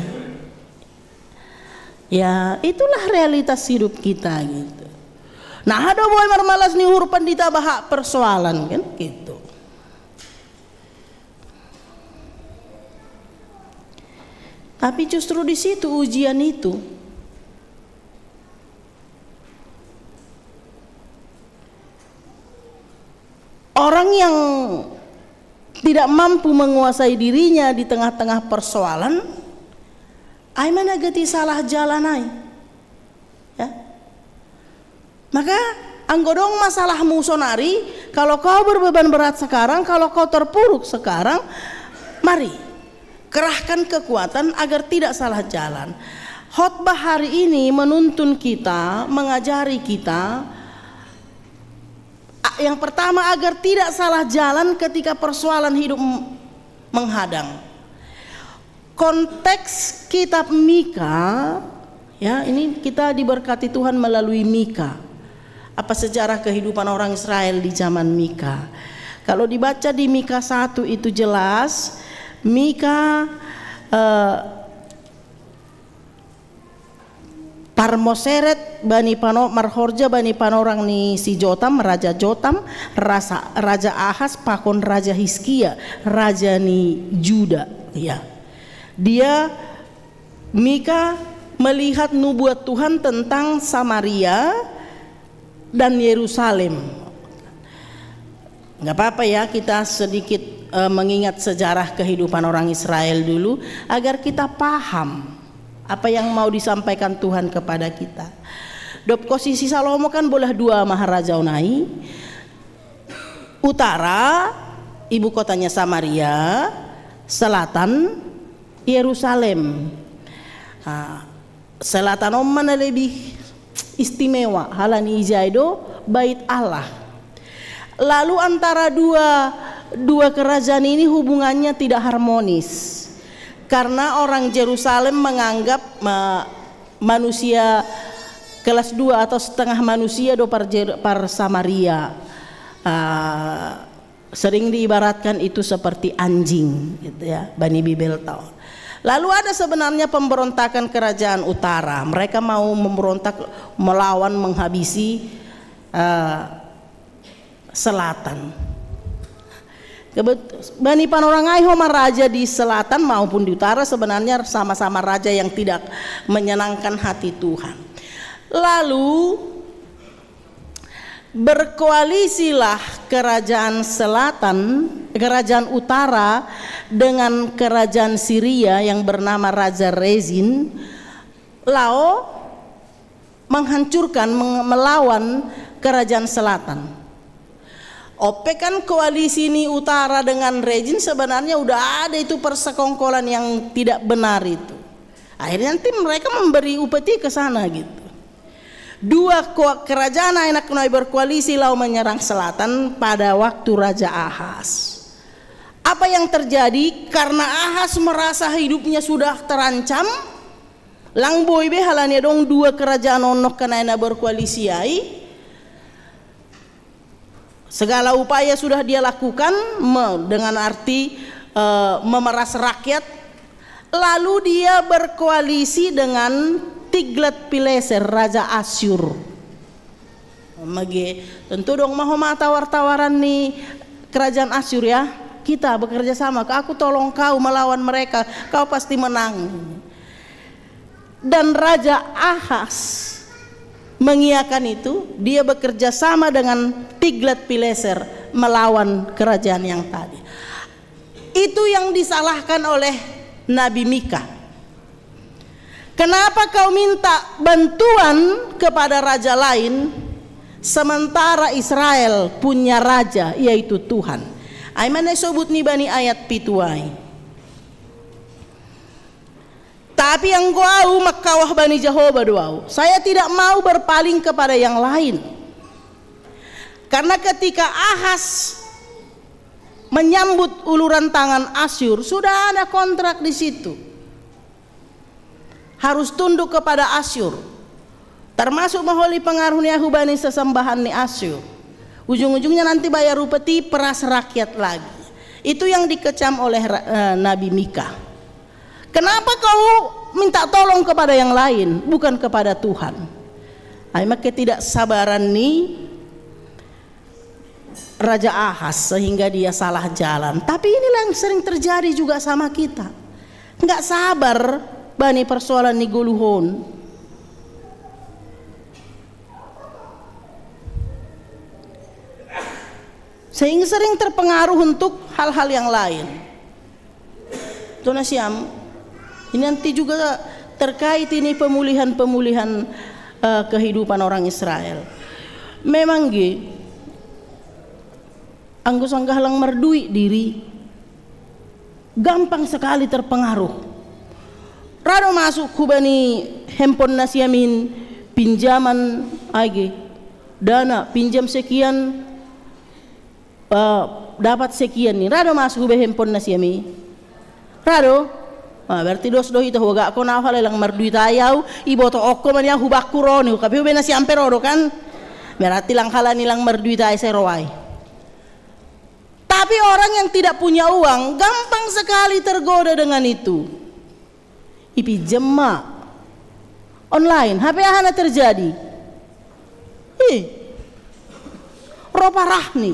Ya itulah realitas hidup kita gitu. Nah ada boy marmalas nih hur pandita bahak persoalan kan gitu. Tapi justru di situ ujian itu. Orang yang tidak mampu menguasai dirinya di tengah-tengah persoalan, ai mana geti salah jalan ai. Ya. Maka anggodong masalahmu sonari, kalau kau berbeban berat sekarang, kalau kau terpuruk sekarang, mari kerahkan kekuatan agar tidak salah jalan. Khotbah hari ini menuntun kita, mengajari kita yang pertama agar tidak salah jalan ketika persoalan hidup menghadang. Konteks kitab Mika, ya ini kita diberkati Tuhan melalui Mika. Apa sejarah kehidupan orang Israel di zaman Mika? Kalau dibaca di Mika 1 itu jelas, Mika parmoseret bani pano marhorja bani panorang ni si Jotam, raja Jotam, raja Ahas pakon raja Hizkia, raja ni Juda, ya. Dia Mika melihat nubuat Tuhan tentang Samaria dan Yerusalem. Nggak apa-apa ya kita sedikit mengingat sejarah kehidupan orang Israel dulu agar kita paham apa yang mau disampaikan Tuhan kepada kita. Dop posisi Salomo kan boleh dua maharaja unai. Utara ibu kotanya Samaria, selatan Yerusalem. Selatan mana lebih istimewa halani ijaido bait Allah. Lalu antara dua kerajaan ini hubungannya tidak harmonis karena orang Yerusalem menganggap manusia kelas 2 atau setengah manusia do par Samaria. sering diibaratkan itu seperti anjing gitu ya, Bani Bibel tahu. Lalu ada sebenarnya pemberontakan kerajaan utara. Mereka mau memberontak, melawan, menghabisi selatan. Bani Panorangai Homa raja di selatan maupun di utara sebenarnya sama-sama raja yang tidak menyenangkan hati Tuhan. Lalu berkoalisilah kerajaan selatan, kerajaan utara dengan kerajaan Syria yang bernama Raja Rezin, lalu menghancurkan, melawan kerajaan selatan. Ope kan koalisi ini utara dengan Rezin sebenarnya udah ada itu persekongkolan yang tidak benar itu. Akhirnya nanti mereka memberi upeti ke sana gitu. Dua kerajaan anak Nai berkoalisi lalu menyerang selatan pada waktu Raja Ahaz. Apa yang terjadi? Karena Ahaz merasa hidupnya sudah terancam, lang boy be halanya dong dua kerajaan onok karena berkoalisi ai. Segala upaya sudah dia lakukan dengan arti memeras rakyat. Lalu dia berkoalisi dengan Tiglat-Pileser, Raja Asyur. Tentu dong mau tawar-tawaran nih kerajaan Asyur ya. Kita bekerja sama, aku tolong kau melawan mereka, kau pasti menang. Dan Raja Ahaz mengiyakan itu, dia bekerja sama dengan Tiglat-Pileser melawan kerajaan yang tadi. Itu yang disalahkan oleh Nabi Mika. Kenapa kau minta bantuan kepada raja lain sementara Israel punya raja yaitu Tuhan? Aimana sebut nih bani ayat pituai. Tapi yang gua makawah bani Jehovah doau. Saya tidak mau berpaling kepada yang lain. Karena ketika Ahaz menyambut uluran tangan Asyur, sudah ada kontrak di situ. Harus tunduk kepada Asyur. Termasuk maholi pengaruhnya hubani sesembahan ni Asyur. Ujung-ujungnya nanti bayar upeti peras rakyat lagi. Itu yang dikecam oleh Nabi Mika. Kenapa kau minta tolong kepada yang lain, bukan kepada Tuhan? Maka ketidaksabaran nih Raja Ahaz sehingga dia salah jalan. Tapi inilah yang sering terjadi juga sama kita. Enggak sabar bani persoalan ni guluhon. Sehingga sering terpengaruh untuk hal-hal yang lain. Itu nasiam. Ini nanti juga terkait ini pemulihan kehidupan orang Israel. Memang anggus anggalang merdui diri gampang sekali terpengaruh. Rado masuk kubani handphone nasiamin pinjaman dana pinjam sekian dapat sekian nih. Rado masuk kubani handphone nasiami. Rado berarti dos-dos itu huwag ako na lang mardui tayaw iboto oko man yang hubak kuroni kapi hubay na si amperodo kan berarti lang kala nilang mardui tayo sa roway. Tapi orang yang tidak punya uang gampang sekali tergoda dengan itu. Ipinjam online HP-hana terjadi ropa rahni.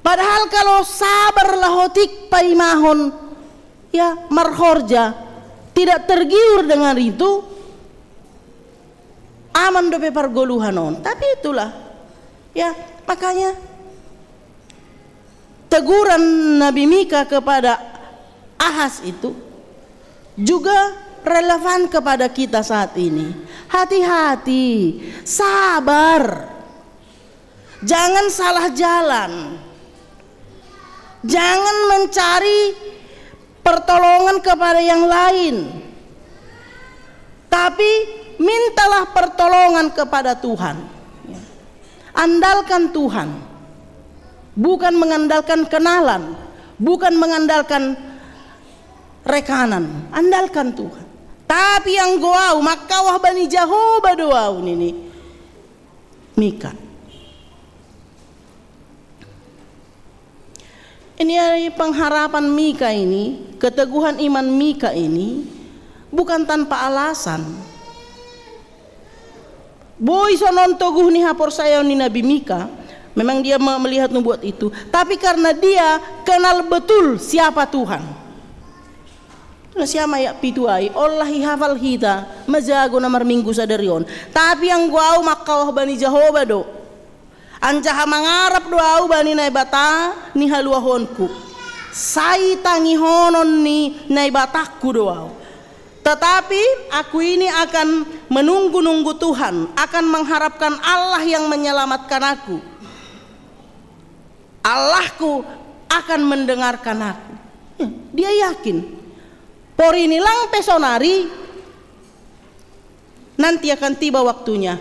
Padahal kalau sabar lahotik paimahon ya marhorja tidak tergiur dengan itu aman dope pargoluhanon. Tapi itulah ya, makanya teguran Nabi Mika kepada Ahaz itu juga relevan kepada kita saat ini. Hati-hati, sabar, jangan salah jalan, jangan mencari pertolongan kepada yang lain, tapi mintalah pertolongan kepada Tuhan. Andalkan Tuhan, bukan mengandalkan kenalan, bukan mengandalkan rekanan. Andalkan Tuhan. Tapi yang goau makawah bani Jehovah doau ini Mika. Ini adalah pengharapan Mika ini, keteguhan iman Mika ini bukan tanpa alasan. Boy sonon toguh ni hapor saya ni Nabi Mika, memang dia melihat nubuat itu, tapi karena dia kenal betul siapa Tuhan. Nah, siapa ya pituai, Allahi hafal hita, majago namar minggu sadarion. Tapi yang gua makau bani Jehovah do, anjaha mangarap doau bani naibata ni haluahonku. Sai tangi honon ni naibatakku doau. Tetapi aku ini akan menunggu-nunggu Tuhan, akan mengharapkan Allah yang menyelamatkan aku. Allahku akan mendengarkan aku. Dia yakin. Pori nilang pesonari, nanti akan tiba waktunya.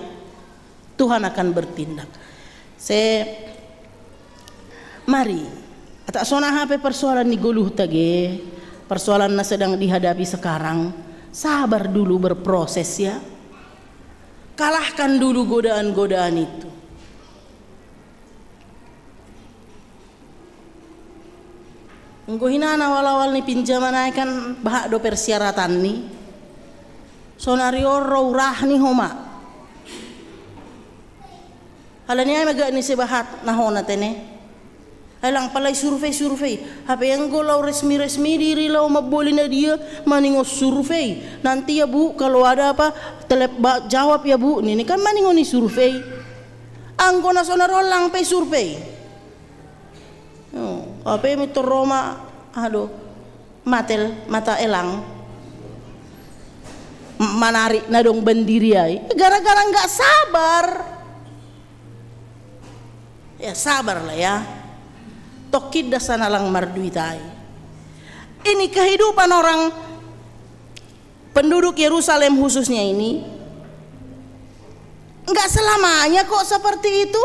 Tuhan akan bertindak. Mari, atak sona hape persoalan ni guluh tage, persoalan na sedang dihadapi sekarang. Sabar dulu berproses ya. Kalahkan dulu godaan-godaan itu. Nggohinana awal-awal ni pinjaman kan bahak do persyaratan ni. Sonario raurah ni homa. Halani ay maga ni sebahat nahona tene. Halang palay survey. Hape yang golaw resmi diri law maboli na dia maningos survey. Nanti ya bu kalau ada apa jawab ya bu. Ini kan maningo ni survey. Anggo na sonaro lang pe survey. Apa itu Roma, mata elang, menarik nadong bendiriai, gara-gara nggak sabar, ya sabar lah ya, tokid dasana lang marduitai. Ini kehidupan orang penduduk Yerusalem khususnya ini, nggak selamanya kok seperti itu.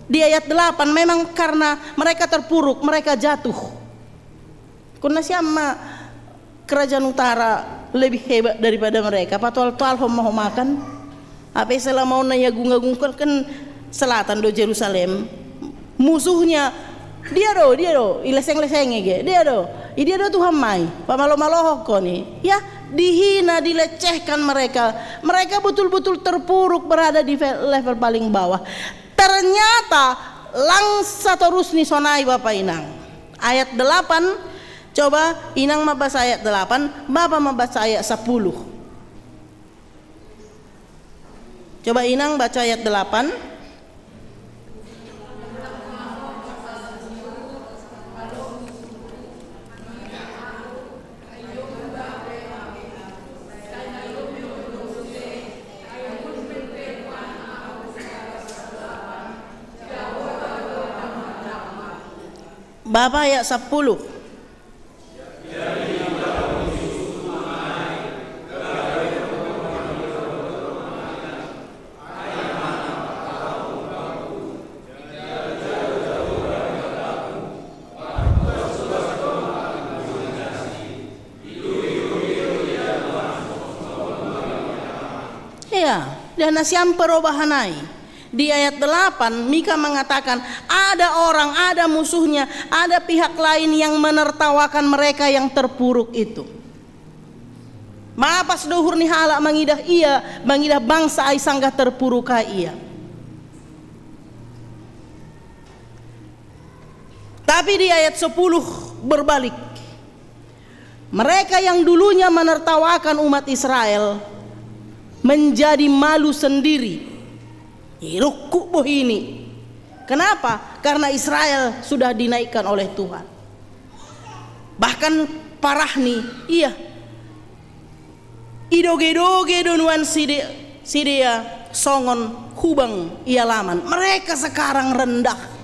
Di ayat 8 memang karena mereka terpuruk, mereka jatuh. Karena siapa kerajaan utara lebih hebat daripada mereka. Patwal mau makan. Apa selama mau nayagung-agung kan selatan do Yerusalem. Musuhnya dia do ileseng-leseng ge. Dia do Tuhan mai. Pamalo-maloh ko ni. Ya, dihina, dilecehkan mereka. Mereka betul-betul terpuruk berada di level paling bawah. Ternyata langsa terus nih sonai Bapak Inang. Ayat 8, coba Inang membaca ayat 8, Bapak membaca ayat 10. Coba Inang baca ayat 8. Bapak ayat 10. Ya, dan nasiam perubahanai. Di ayat 8 Mika mengatakan ada musuhnya, ada pihak lain yang menertawakan mereka yang terpuruk itu. Mapas dohur ni halak mangidah bangsa ai sanggah terpuruk ia. Tapi di ayat 10 berbalik. Mereka yang dulunya menertawakan umat Israel menjadi malu sendiri. Rukuk boh ini. Kenapa? Karena Israel sudah dinaikkan oleh Tuhan. Bahkan parah nih, iya. Idoge donuan sidea songon hubang ialaman. Mereka sekarang rendah.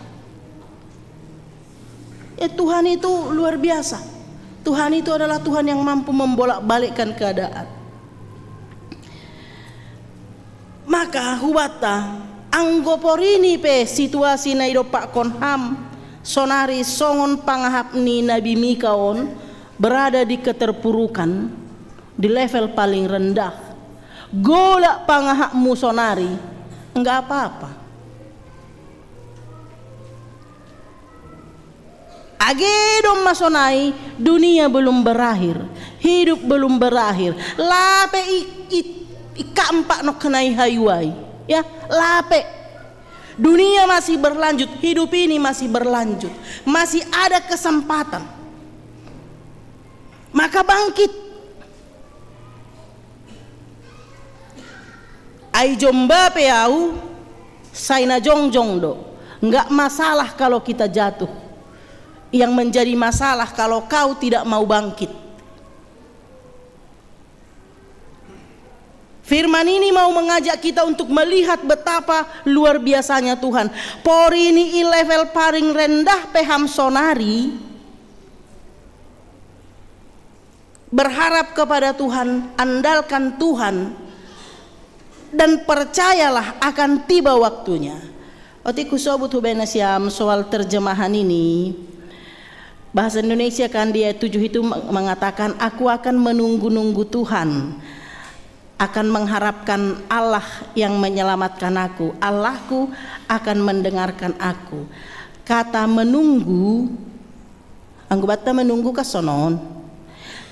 Tuhan itu luar biasa. Tuhan itu adalah Tuhan yang mampu membolak-balikkan keadaan. Maka hubata anggo porini pe situasi na ido Pak Konham sonari songon pangahap ni Nabi Mikaon berada di keterpurukan di level paling rendah. Golak pangahapmu sonari enggak apa-apa. Agedom masonai, dunia belum berakhir, hidup belum berakhir. Lape ikampak no kenai hayuai, ya lape. Dunia masih berlanjut, hidup ini masih berlanjut, masih ada kesempatan. Maka bangkit. Ai jomba peau, saina jongjong do. Enggak masalah kalau kita jatuh. Yang menjadi masalah kalau kau tidak mau bangkit. Firman ini mau mengajak kita untuk melihat betapa luar biasanya Tuhan. Pori ini level paling rendah peham sonari. Berharap kepada Tuhan, andalkan Tuhan, dan percayalah akan tiba waktunya. Otiku sobut hubenasiam soal terjemahan ini. Bahasa Indonesia kan di ayat 7 itu mengatakan, aku akan menunggu-nunggu Tuhan, akan mengharapkan Allah yang menyelamatkan aku. Allahku akan mendengarkan aku. Kata menunggu, anggota menunggu kasonon.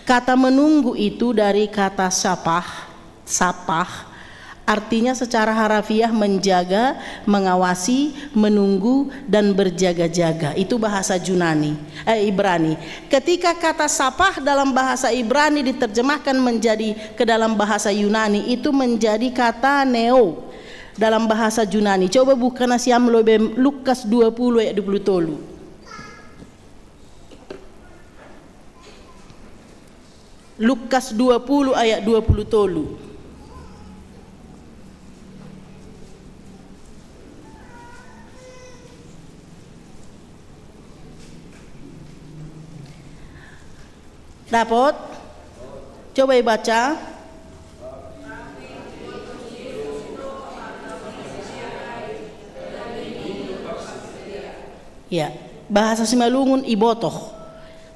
Kata menunggu itu dari kata sapah, artinya secara harafiah menjaga, mengawasi, menunggu, dan berjaga-jaga. Itu bahasa Ibrani. Ketika kata sapah dalam bahasa Ibrani diterjemahkan menjadi ke dalam bahasa Yunani, itu menjadi kata neo dalam bahasa Yunani. Coba buka nasiam lobe Lukas 20 ayat 20. Lukas 20 ayat 20 tolu. Dapat? Coba baca. Ya, bahasa Simalungun ibotoh.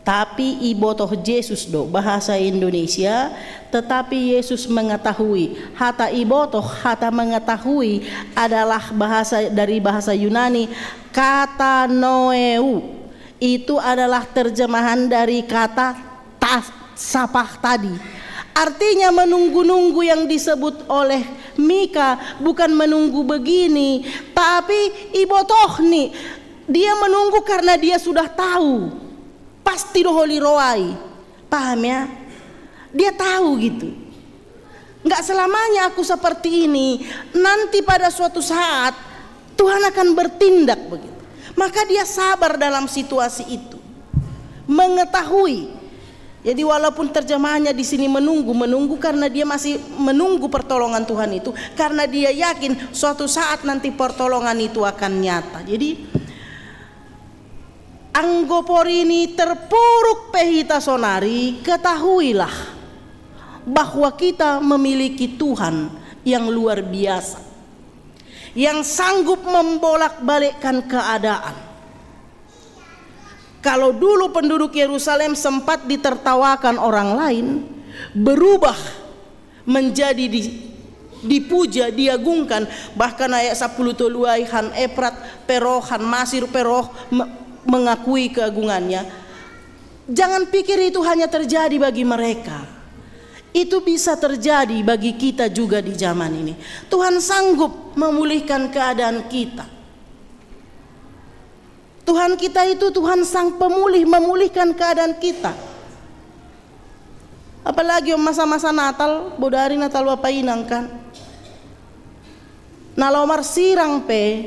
Tapi ibotoh Yesus do bahasa Indonesia, tetapi Yesus mengetahui. Hata ibotoh, hata mengetahui adalah bahasa dari bahasa Yunani kata noeu. Itu adalah terjemahan dari kata sapah tadi. Artinya menunggu-nunggu yang disebut oleh Mika bukan menunggu begini, tapi ibotoh nih. Dia menunggu karena dia sudah tahu. Pasti doholi roai. Paham ya? Dia tahu gitu. Enggak selamanya aku seperti ini. Nanti pada suatu saat Tuhan akan bertindak begitu. Maka dia sabar dalam situasi itu. Mengetahui. Jadi walaupun terjemahannya di sini menunggu karena dia masih menunggu pertolongan Tuhan itu, karena dia yakin suatu saat nanti pertolongan itu akan nyata. Jadi anggoporini terpuruk pehita sonari, ketahuilah bahwa kita memiliki Tuhan yang luar biasa, yang sanggup membolak-balikkan keadaan. Kalau dulu penduduk Yerusalem sempat ditertawakan orang lain, berubah menjadi dipuja, diagungkan. Bahkan ayat 10 toluai Han Efrat Peroh, Han Masir Peroh mengakui keagungannya. Jangan pikir itu hanya terjadi bagi mereka. Itu bisa terjadi bagi kita juga di zaman ini. Tuhan sanggup memulihkan keadaan kita. Tuhan kita itu Tuhan sang pemulih, memulihkan keadaan kita. Apalagi masa-masa Natal, bodari Natal wapainang kan. Nalomar sirang pe,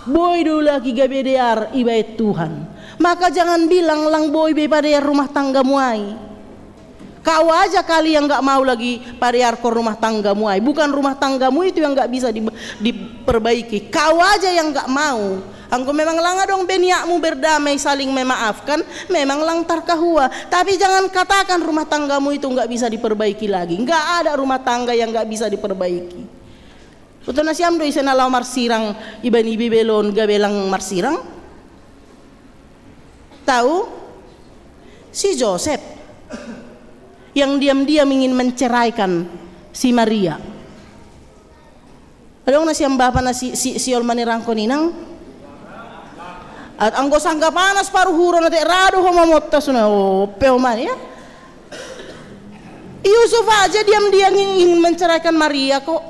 boy dulu lagi gabedear ibait Tuhan. Maka jangan bilang lang boy be padear rumah tangga muai. Kau aja kali yang nggak mau lagi padear ke rumah tangga muai. Bukan rumah tanggamu itu yang nggak bisa diperbaiki. Kau aja yang nggak mau. Angko memang lang dong beniakmu berdamai saling memaafkan, memang lang tarkahua. Tapi jangan katakan rumah tanggamu itu nggak bisa diperbaiki lagi. Nggak ada rumah tangga yang nggak bisa diperbaiki. Betul nasiam do isena lau marsirang iban ibi belon gabelang marsirang. Tahu si Joseph yang diam-diam ingin menceraikan si Maria. Ada nasiam bapak nasi si olmanirang koninang. At anggo sangga panas paruhuro na te rado homamotta suna peoman ya. Yusuf aja diam-diam ingin menceraikan Maria kok.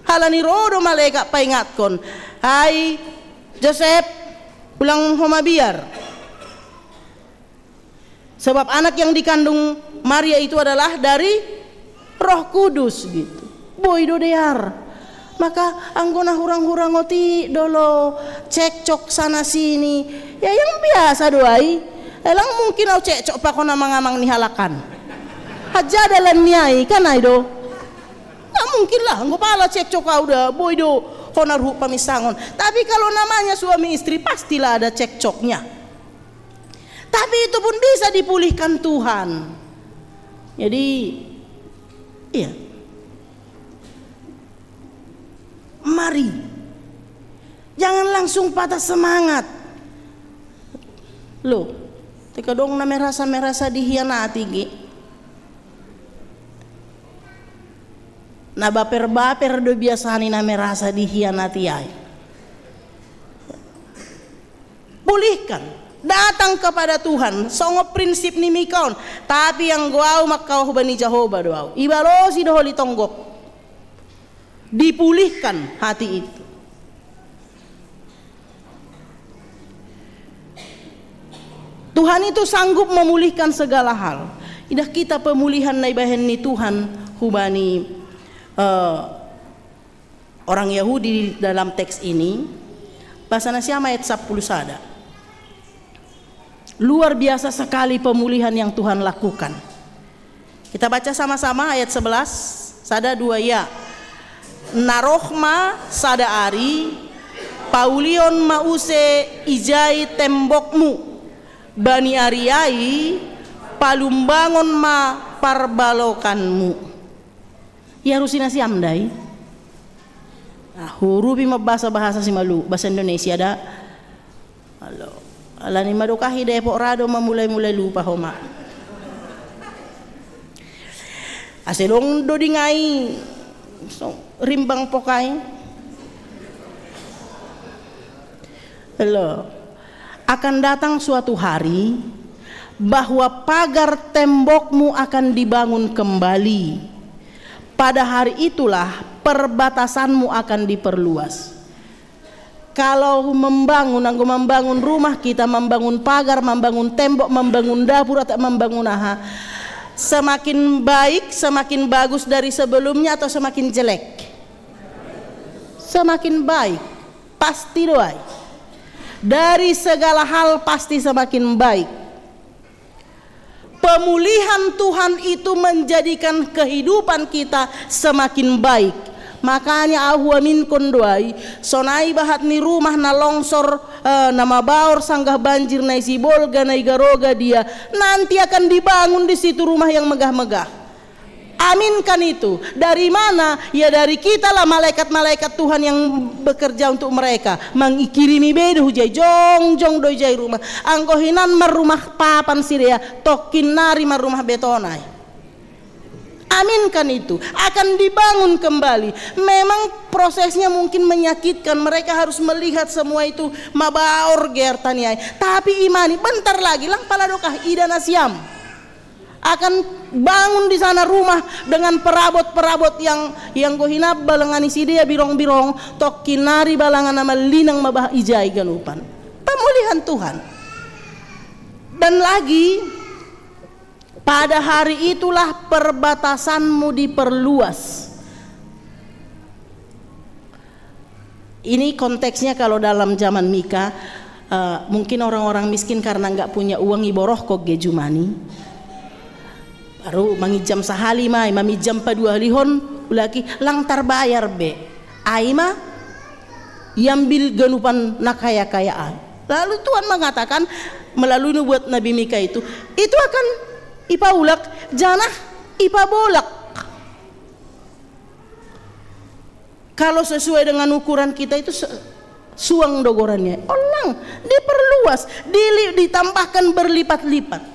Halani rodo malaikat paingatkon. Hai Joseph, pulang homabiar. Sebab anak yang dikandung Maria itu adalah dari Roh Kudus gitu. Boy do dear. Maka anggona hurang-hurang oti dolo cekcok sana sini. Ya yang biasa doai. Elang mungkin au cekcok pakona mangamang ni halakan. Haja dalan niai kan aido. Nggak mungkin lah, nggak pala cekcok kau dah, boy do honar hu pamisangon. Tapi kalau namanya suami istri pastilah ada cekcoknya. Tapi itu pun bisa dipulihkan Tuhan. Jadi, iya. Mari, jangan langsung patah semangat. Loh, teka dong na merasa dihianati gi. Na baper do biasani na merasa dihianati ay. Pulihkan, datang kepada Tuhan. Songo prinsip ni mikaon, tapi yang guau makau bani Jehovah doau. Ibalo si doholi tonggok. Dipulihkan hati itu. Tuhan itu sanggup memulihkan segala hal. Idah kita pemulihan na ibahen ni Tuhan hubani orang Yahudi dalam teks ini. Bahasa Nasyama ayat 10 sada. Luar biasa sekali pemulihan yang Tuhan lakukan. Kita baca sama-sama ayat 11 sada 2 ya. Narohma sada ari paulion mause ijai tembokmu bani ariai palumbangon ma parbalokanmu. Ya rusina si amdai. Nah, huruf ima bahasa si malu bahasa Indonesia ada. Halo. Alani madukahi depok rado memulai lupa homa. Aselong do dingai so, rimbang pokai. Halo. Akan datang suatu hari bahwa pagar tembokmu akan dibangun kembali. Pada hari itulah perbatasanmu akan diperluas. Kalau membangun rumah kita, membangun pagar, membangun tembok, membangun dapur atau membangun semakin baik, semakin bagus dari sebelumnya atau semakin jelek? Semakin baik, pasti doai. Dari segala hal pasti semakin baik. Pemulihan Tuhan itu menjadikan kehidupan kita semakin baik. Makanya ahuamin kondoai sonai bahat ni rumah na longsor nama baor sanggah banjir na isi bolga na igaroga dia nanti akan dibangun di situ rumah yang megah-megah. Aminkan itu. Dari mana? Ya dari kita lah malaikat-malaikat Tuhan yang bekerja untuk mereka. Mengikirimi beda hujai jong dojai rumah. Angkohinan merumah papan siria tokin nari merumah betonai. Aminkan itu, akan dibangun kembali. Memang prosesnya mungkin menyakitkan, mereka harus melihat semua itu mabaor gertaniai. Tapi imani, bentar lagi lang paladokah ida nasiam akan bangun di sana rumah dengan perabot-perabot yang gohina balangani sidia birong-birong tokinari balangan nama linang mabah ijai ganupan. Pemulihan Tuhan. Dan lagi pada hari itulah perbatasanmu diperluas. Ini konteksnya kalau dalam zaman Mika, mungkin orang-orang miskin karena nggak punya uang iboroh kok gejumani. Baru mangijam sahali mai, mamijam padua lihon, ulaki lang tarbayar be. Aima yambil ganupan nakaya-kayaan. Lalu Tuhan mengatakan melalui nubuat Nabi Mika itu akan ipa ulak janah ipa bolak. Kalau sesuai dengan ukuran kita itu suang dogorannya olang diperluas, ditambahkan berlipat-lipat.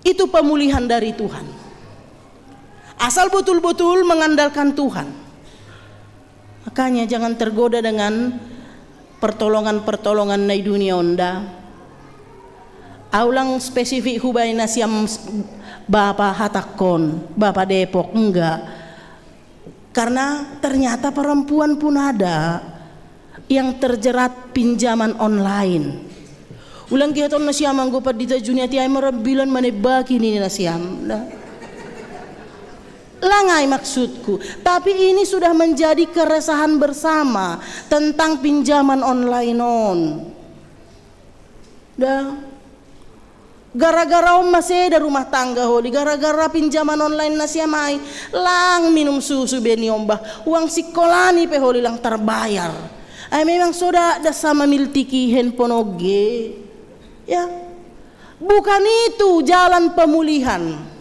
Itu pemulihan dari Tuhan. Asal betul-betul mengandalkan Tuhan. Makanya jangan tergoda dengan pertolongan-pertolongan na dunia onda. Aulang spesifik hubay na siyam Bapa Hatakon, Bapa Depok, enggak. Karena ternyata perempuan pun ada yang terjerat pinjaman online. Ulang kita na siyam ang gupad dita junia ti ay marabilan manibaki ni na siyam. Langai maksudku, tapi ini sudah menjadi keresahan bersama tentang pinjaman online on. Dah, gara-gara masih ada rumah tangga holi, gara-gara pinjaman online na siya mai, lang minum susu beni ombah, uang sikolani pe holi lang terbayar. Ay memang sudah ada sama miltiki handphone oge, ya. Bukan itu jalan pemulihan.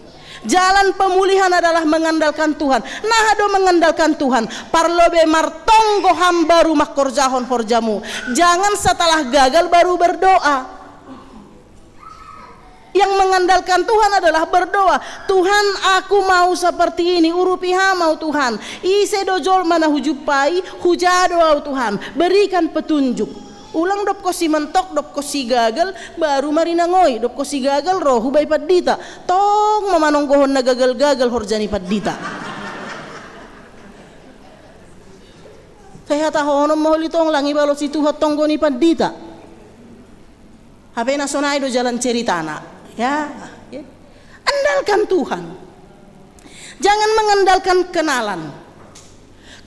Jalan pemulihan adalah mengandalkan Tuhan. Nah, ado mengandalkan Tuhan. Parlobe martonggo hamba rumah korjahon horjamu. Jangan setelah gagal baru berdoa. Yang mengandalkan Tuhan adalah berdoa. Tuhan, aku mau seperti ini. Urupiha mau Tuhan. Ise dojol mana hujupai, hujado Tuhan. Berikan petunjuk. Ulang dop ko si mentok, dop ko si gagal, baru marina ngoy, dop ko si gagal roh hubay padita. Tong mamanonggohon na gagal-gagal horjani padita. Kaya tahonom mahol itong lang ibalo si Tuhan tonggo ni padita. Hape na sonay do jalan ceritana. Ya. Andalkan Tuhan. Jangan mengandalkan kenalan.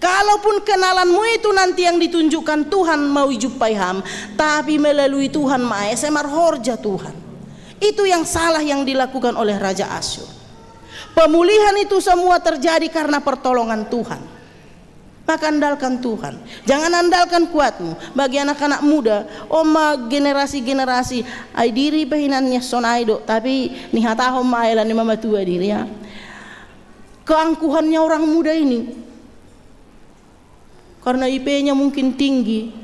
Kalaupun kenalanmu itu nanti yang ditunjukkan Tuhan mau jumpai ham, tapi melalui Tuhan mae semar horja Tuhan. Itu yang salah yang dilakukan oleh Raja Asyur. Pemulihan itu semua terjadi karena pertolongan Tuhan. Maka andalkan Tuhan. Jangan andalkan kuatmu. Bagi anak-anak muda, oma generasi-generasi ay diri pahinannya sonaido, tapi nihatahom maelan ni mama tua diri ya. Keangkuhannya orang muda ini. Karena IP-nya mungkin tinggi.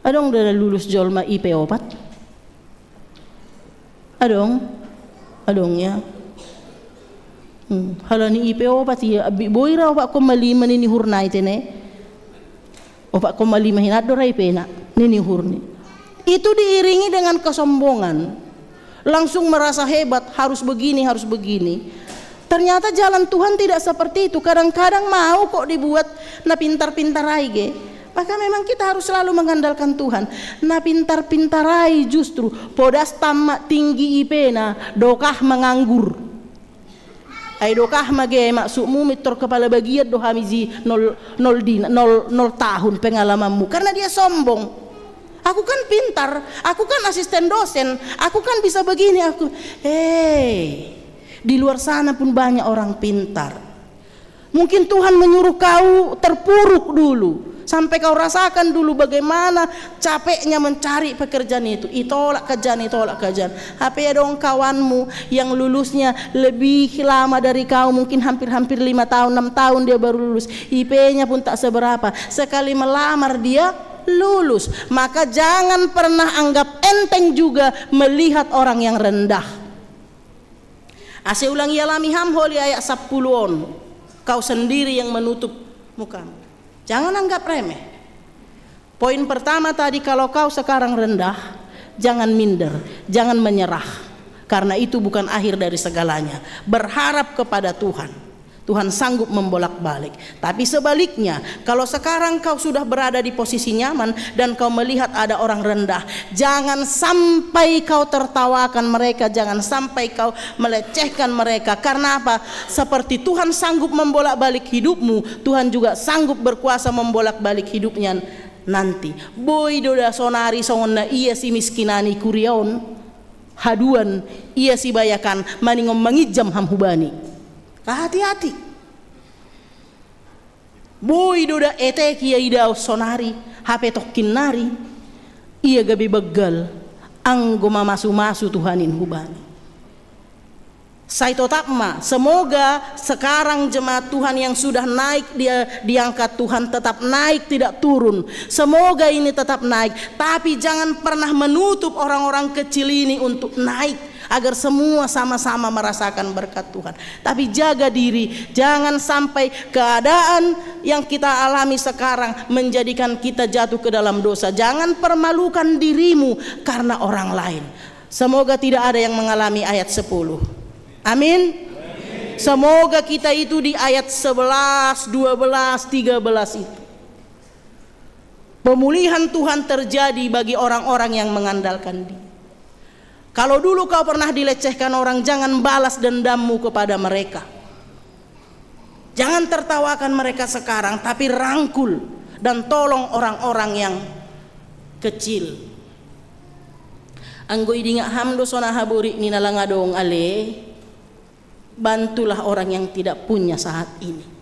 Adong udah lulus jolma IP 4? Adongnya. Halani IP 4 ya boira opak ko malima ni hurnay tene. Opak ko malima hinado ray pena ni hurni. Itu diiringi dengan kesombongan. Langsung merasa hebat, harus begini, harus begini. Ternyata jalan Tuhan tidak seperti itu. Kadang-kadang mau kok dibuat na pintar-pintar aige. Maka memang kita harus selalu mengandalkan Tuhan. Na pintar-pintarai justru podas tamak tinggi IP na dokah menganggur. Ay dokah mage maksudmu mitor kepala bagian do hamizi 0 tahun pengalamanmu karena dia sombong. Aku kan pintar, aku kan asisten dosen, aku kan bisa begini aku. Di luar sana pun banyak orang pintar. Mungkin Tuhan menyuruh kau terpuruk dulu. Sampai kau rasakan dulu bagaimana capeknya mencari pekerjaan itu. Itolak kerjaan. HP dong kawanmu yang lulusnya lebih lama dari kau. Mungkin hampir 5 tahun, 6 tahun dia baru lulus. IP-nya pun tak seberapa. Sekali melamar dia lulus. Maka jangan pernah anggap enteng juga melihat orang yang rendah. Ase ulang yalami hamholi ayat 10-on. Kau sendiri yang menutup mukamu. Jangan anggap remeh. Poin pertama tadi, kalau kau sekarang rendah, jangan minder, jangan menyerah. Karena itu bukan akhir dari segalanya. Berharap kepada Tuhan. Tuhan sanggup membolak-balik. Tapi sebaliknya, kalau sekarang kau sudah berada di posisi nyaman dan kau melihat ada orang rendah, jangan sampai kau tertawakan mereka, jangan sampai kau melecehkan mereka. Karena apa? Seperti Tuhan sanggup membolak-balik hidupmu, Tuhan juga sanggup berkuasa membolak-balik hidupnya nanti. Boy doda sonari songonna iya si miskinani kuriaon haduan iya si bayakan maningom mangijam hamhubani. Hati-hati. Boy doda ete kia ida sonari hape tokin nari iya gabi begal anggo mamasu-masu Tuhanin hubani. Saya tetap semoga sekarang jemaat Tuhan yang sudah naik dia diangkat Tuhan tetap naik, tidak turun. Semoga ini tetap naik, tapi jangan pernah menutup orang-orang kecil ini untuk naik. agar semua sama-sama merasakan berkat Tuhan. Tapi jaga diri, jangan sampai keadaan yang kita alami sekarang menjadikan kita jatuh ke dalam dosa. Jangan permalukan dirimu karena orang lain. Semoga tidak ada yang mengalami ayat 10. Amin. Semoga kita itu di ayat 11, 12, 13 itu. Pemulihan Tuhan terjadi bagi orang-orang yang mengandalkan Dia. Kalau dulu kau pernah dilecehkan orang, jangan balas dendammu kepada mereka. Jangan tertawakan mereka sekarang, tapi rangkul dan tolong orang-orang yang kecil. Anggo idinga hamdo sona haburi ni nalangadong ale. Bantulah orang yang tidak punya saat ini.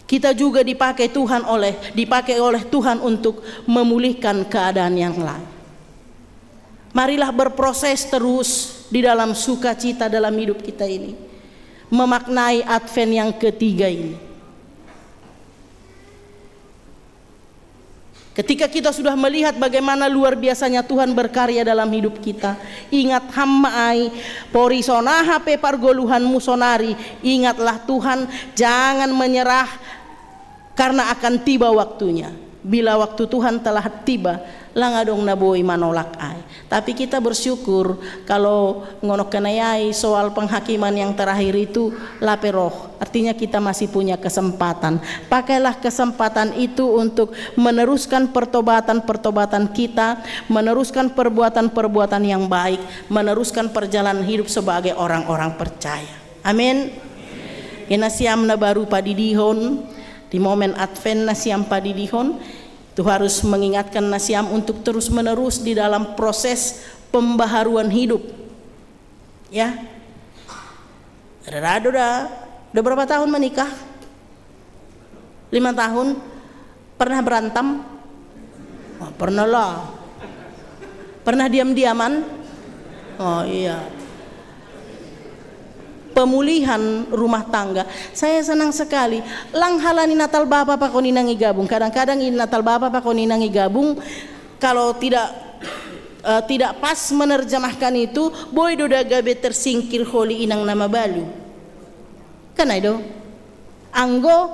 Kita juga dipakai oleh Tuhan untuk memulihkan keadaan yang lain. Marilah berproses terus di dalam sukacita dalam hidup kita ini, memaknai Advent yang ketiga ini. Ketika kita sudah melihat bagaimana luar biasanya Tuhan berkarya dalam hidup kita, ingat hamai porisonaha pe pargoluhan musonari, ingatlah Tuhan, jangan menyerah karena akan tiba waktunya. Bila waktu Tuhan telah tiba, langadong naboi manolak ai. Tapi kita bersyukur kalau ngono kenayai soal penghakiman yang terakhir itu laperoh. Artinya kita masih punya kesempatan. Pakailah kesempatan itu untuk meneruskan pertobatan-pertobatan kita, meneruskan perbuatan-perbuatan yang baik, meneruskan perjalanan hidup sebagai orang-orang percaya. Amin. Kena siam na baru padidihon. Di momen Advent nasiam padidihon itu harus mengingatkan nasiam untuk terus menerus di dalam proses pembaharuan hidup. Ya. Udah berapa tahun menikah? 5 tahun. Pernah berantem? Oh, pernah lah. Pernah diam-diaman? Oh iya. Pemulihan rumah tangga. Saya senang sekali. Lang halani Natal Bapa pa koni nangi gabung. Kadang-kadang ini Natal Bapa pa koni nangi gabung. Kalau tidak pas menerjemahkan itu, boy do gabe tersingkir holi inang nama balu. Kan itu? Anggo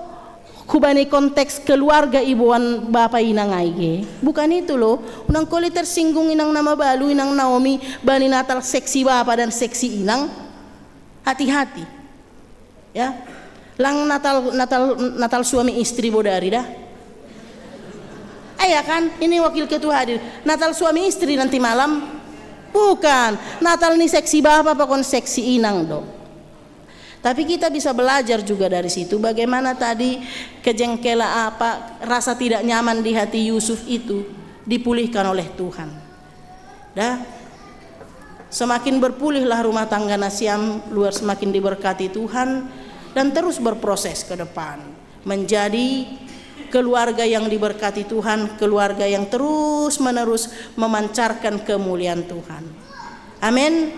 kubani konteks keluarga ibuan bapa inang aige. Bukan itu loh. Unang koli tersinggung inang nama balu, inang Naomi, bani Natal seksi bapa dan seksi inang. Hati-hati, ya. Lang Natal suami istri bodari dah. Ayah kan, ini wakil ketua hadir. Natal suami istri nanti malam, bukan. Natal ni seksi bapak apa kon seksi inang do. Tapi kita bisa belajar juga dari situ. Bagaimana tadi kejengkelan rasa tidak nyaman di hati Yusuf itu dipulihkan oleh Tuhan. Dah. Semakin berpulihlah rumah tangga nasiam, luar semakin diberkati Tuhan, dan terus berproses ke depan menjadi keluarga yang diberkati Tuhan, keluarga yang terus menerus memancarkan kemuliaan Tuhan. Amin.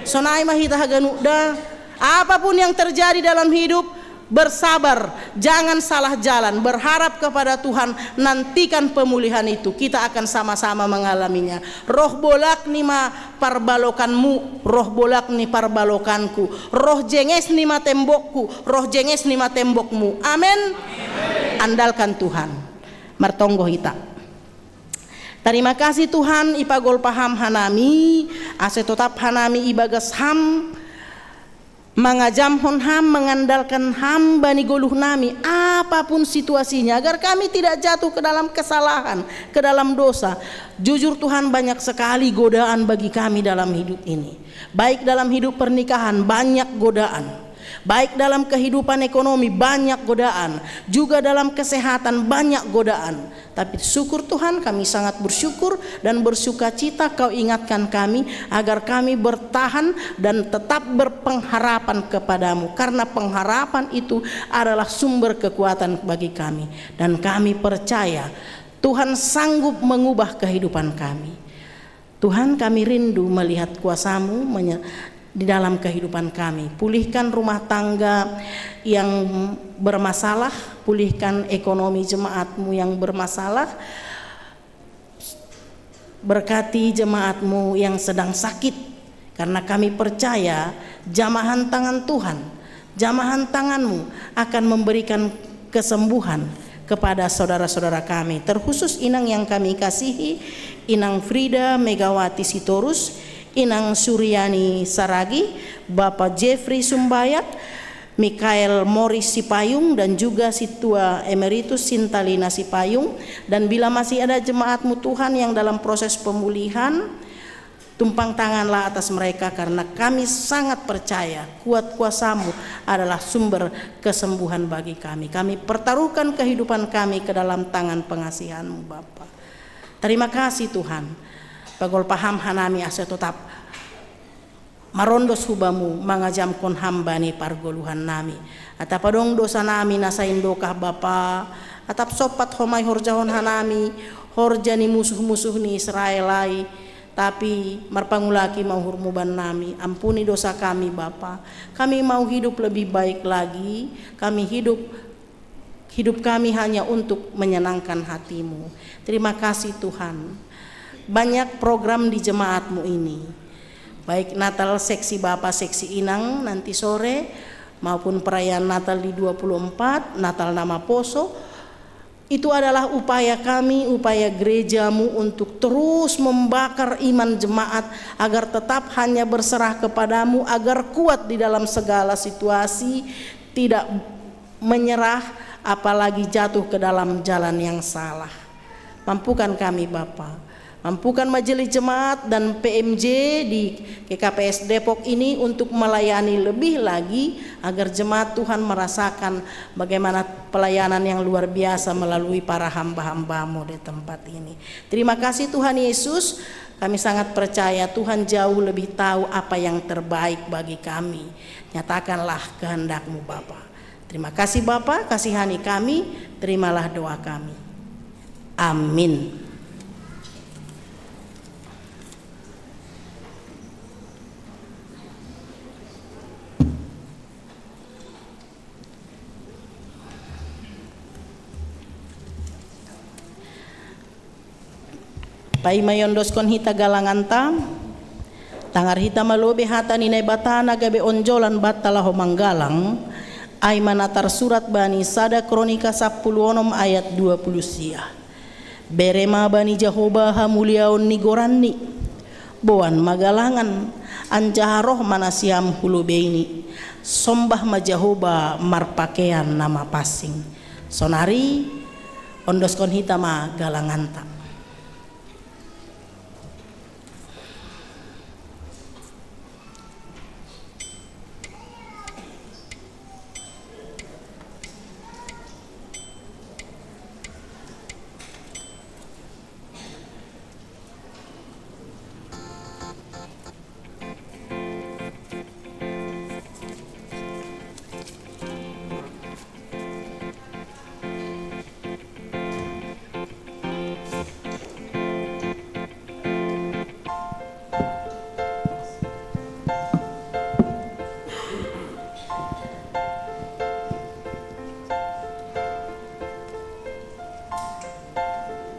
Sonai mahita haganuda, apapun yang terjadi dalam hidup, bersabar, jangan salah jalan, berharap kepada Tuhan, nantikan pemulihan itu. Kita akan sama-sama mengalaminya. Roh bolak nima parbalokanmu, roh bolak ni parbalokanku, roh jenges nima tembokku, roh jenges nima tembokmu. Amin. Andalkan Tuhan. Martonggo hita. Terima kasih Tuhan, ipagol paham hanami, ase tetap hanami ibagas ham. Mengajam ham, mengandalkan ham bani goluh nami apapun situasinya, agar kami tidak jatuh ke dalam kesalahan, ke dalam dosa. Jujur Tuhan, banyak sekali godaan bagi kami dalam hidup ini. Baik dalam hidup pernikahan banyak godaan, baik dalam kehidupan ekonomi banyak godaan, juga dalam kesehatan banyak godaan. Tapi syukur Tuhan, kami sangat bersyukur dan bersukacita Kau ingatkan kami agar kami bertahan dan tetap berpengharapan kepadamu, karena pengharapan itu adalah sumber kekuatan bagi kami, dan kami percaya Tuhan sanggup mengubah kehidupan kami. Tuhan, kami rindu melihat kuasa-Mu di dalam kehidupan kami. Pulihkan rumah tangga yang bermasalah, pulihkan ekonomi jemaat-Mu yang bermasalah, Berkati jemaat-Mu yang sedang sakit, karena kami percaya jamahan tangan Tuhan, jamahan tangan-Mu akan memberikan kesembuhan kepada saudara-saudara kami, terkhusus Inang yang kami kasihi, Inang Frida Megawati Sitorus, Inang Suryani Saragi, Bapak Jeffrey Sumbayat, Mikael Morris Sipayung, dan juga Situa Emeritus Sintalina Sipayung. Dan bila masih ada jemaat-Mu Tuhan yang dalam proses pemulihan, tumpang tanganlah atas mereka, karena kami sangat percaya kuat kuasa-Mu adalah sumber kesembuhan bagi kami. Kami pertaruhkan kehidupan kami ke dalam tangan pengasihan-Mu Bapa. Terima kasih Tuhan. Pagol paham hanami asa tetap marondos hubamu mangajam kon hamba ni pargoluhan nami. Atapadong dosa nami nasa indokah Bapa. Atap sopat homay horjahon hanami, horja ni musuh-musuh ni Israelai. Tapi marpangulaki mau hurmuban nami. Ampuni dosa kami Bapa. Kami mau hidup lebih baik lagi. Kami hidup kami hanya untuk menyenangkan hati-Mu. Terima kasih Tuhan. Banyak program di jemaat-Mu ini, baik Natal seksi Bapak, seksi Inang nanti sore, maupun perayaan Natal di 24, Natal Nama Poso. Itu adalah upaya kami, upaya gereja-Mu untuk terus membakar iman jemaat agar tetap hanya berserah kepada-Mu, agar kuat di dalam segala situasi, tidak menyerah apalagi jatuh ke dalam jalan yang salah. Mampukan kami Bapa. Mampukan majelis jemaat dan PMJ di GKPS Depok ini untuk melayani lebih lagi, agar jemaat Tuhan merasakan bagaimana pelayanan yang luar biasa melalui para hamba-hamba-Mu di tempat ini. Terima kasih Tuhan Yesus. Kami sangat percaya Tuhan jauh lebih tahu apa yang terbaik bagi kami. Nyatakanlah kehendak-Mu Bapa. Terima kasih Bapa, kasihani kami, terimalah doa kami. Amin. Pai mayondos kon hita galanganta, tangar hita malobe hata ninay batana gabe onjolan batalaho manggalang, ay manatar surat bani sada kronika 10 ayat 20 sia. Berema bani Jehovah hamuliaon ni goranni, boan magalangan anjaharoh manasiam hulubeini, sombah ma Jehovah marpakean nama pasing. Sonari ondos kon hita ma galanganta.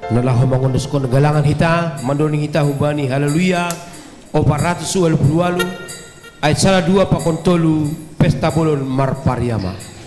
Nalah mangondoskan galangan hita, mandoning hita hubani haleluya, 428 ayat salah 2 pakontolu pesta bolon marpariama.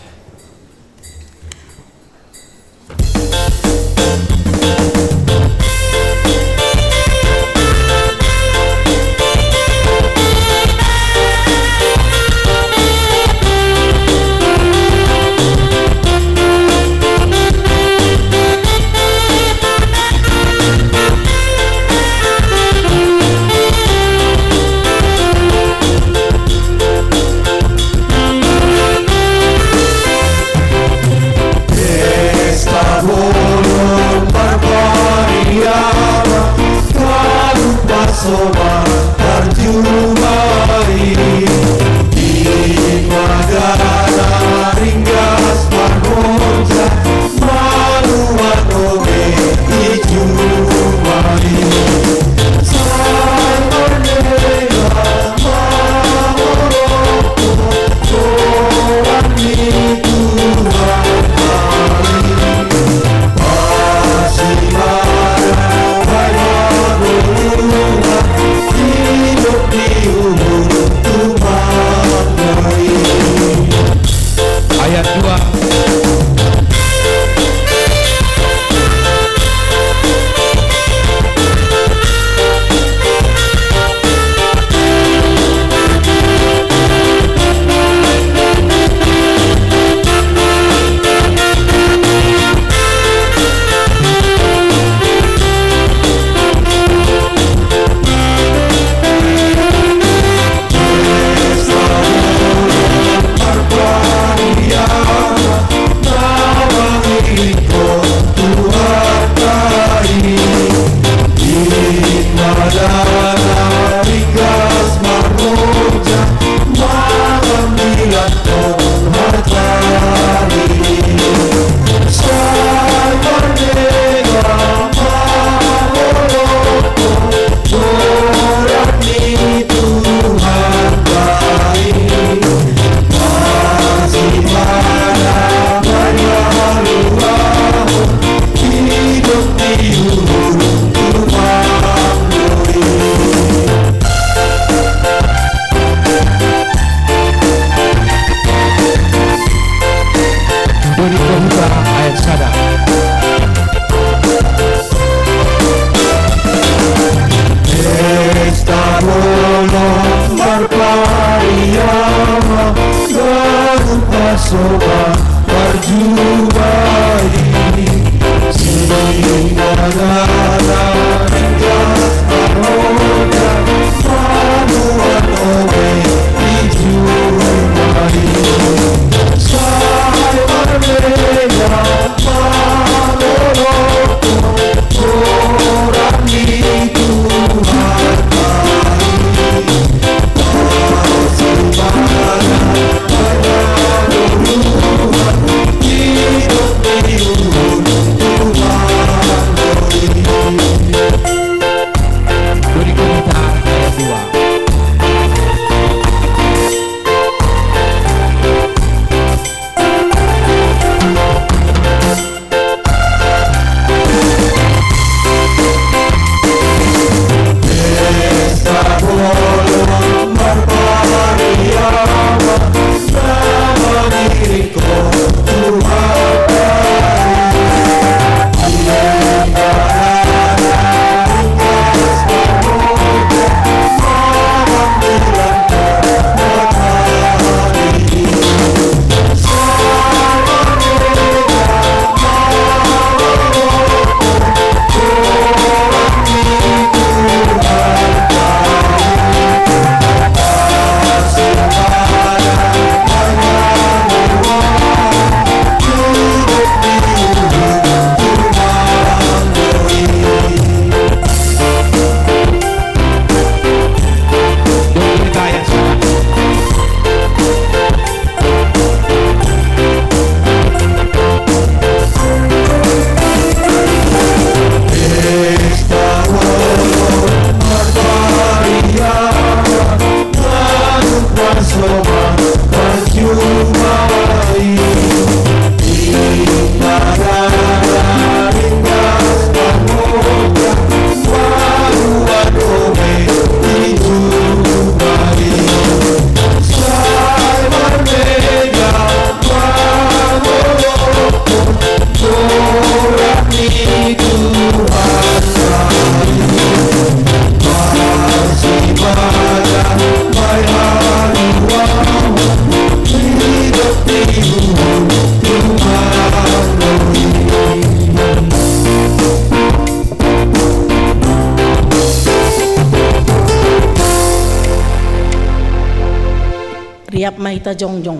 Riap mahita jongjong.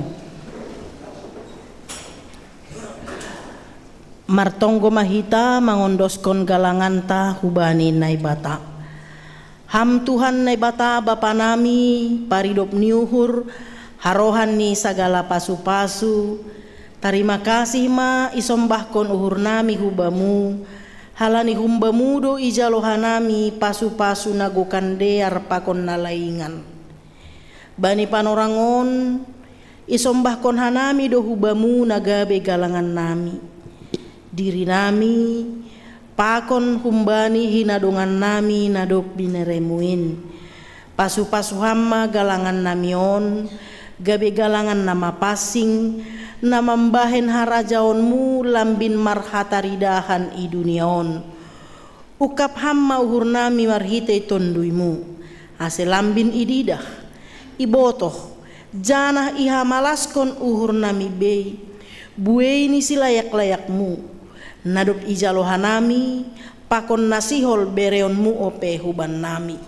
Martonggo mahita mangondoskon galanganta hubani naibata. Ham Tuhan naibata Bapa nami paridop niuhur harohan ni sagala pasu-pasu. Terima kasih ma isombahkon uhur nami hubamu. Halani humbamu do ijalohanami pasu-pasu nagukan dear pakon nalaingan. Bani panorangon isombahkon hanami do hubamu nagabe galangan nami. Diri nami pakon humbani hinadongan nami nadop bineremuin. Pasu-pasu hamma galangan namion gabe galangan nama pasing nama mbahen harajaonmu lambin marhataridahan i duniaon. Ukap hamma uhur nami marhite tonduimu ase lambin ididah ibotoh janah iha malaskon uhur nami bei buei ni silayak-layakmu nadop ijalohanami pakon nasihol bereonmu ope huban nami.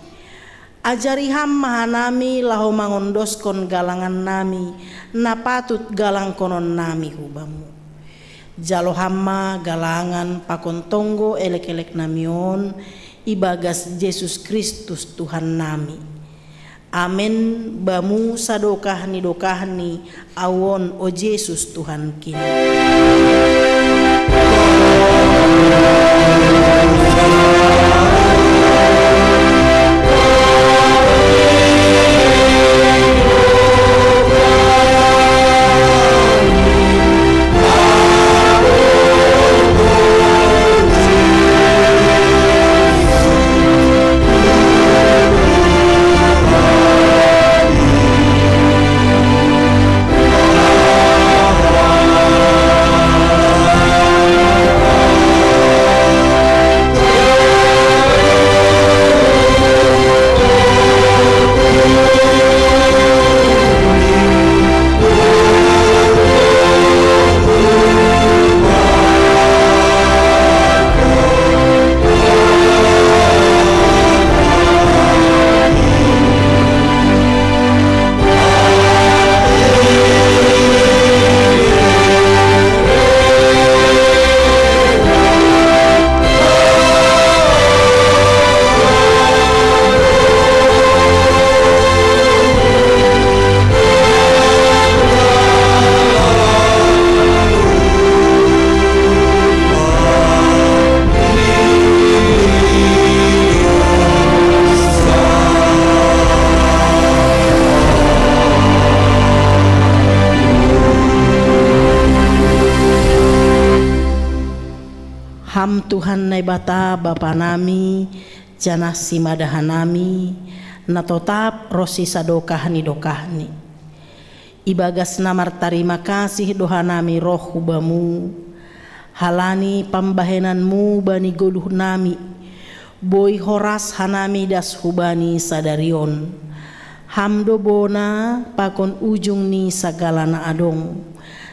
Ajari hamma hanami laho mangondoskon galangan nami napatut galang konon nami hubamu. Jalo hamma galangan pakon tonggo elek-elek namion ibagas Yesus Kristus Tuhan nami. Amen. Bamu sadokah ni awon o Yesus Tuhan kini. Ham Tuhan nai bata Bapa nami janah simadahan nami na totap rosi sadokahni dokahni. Ibagas namar tarima kasih doha nami roh hubamu, halani pambahenanmu bani goluh nami, boy horas hanami das hubani sadarion. Hamdo bona pakon ujung ni sagala na adong,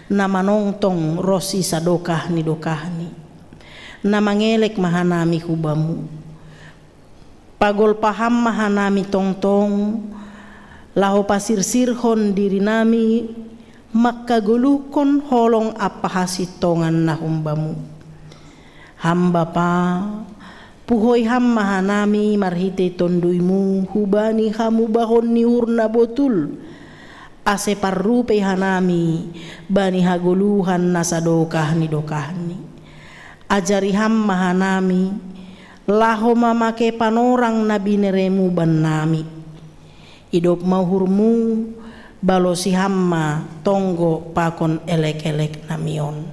nama nongtong rosi sadokahni dokahni, nama ngelek mahanami hubamu. Pagol paham mahanami tongtong, laho pasir sirhon diri nami, makagulukon holong apa hasitongan na humbamu. Hamba pa, puhoy ham mahanami marhite tonduimu, hubani hamu bahon ni urna botul, ase parrupe hanami, bani haguluhan nasadokahni dokahni. Ajari ham mahanami, laho mamake panorang nabi neremu ban nami. Idop mahurmu balosi hamma tonggo pakon elek-elek namion.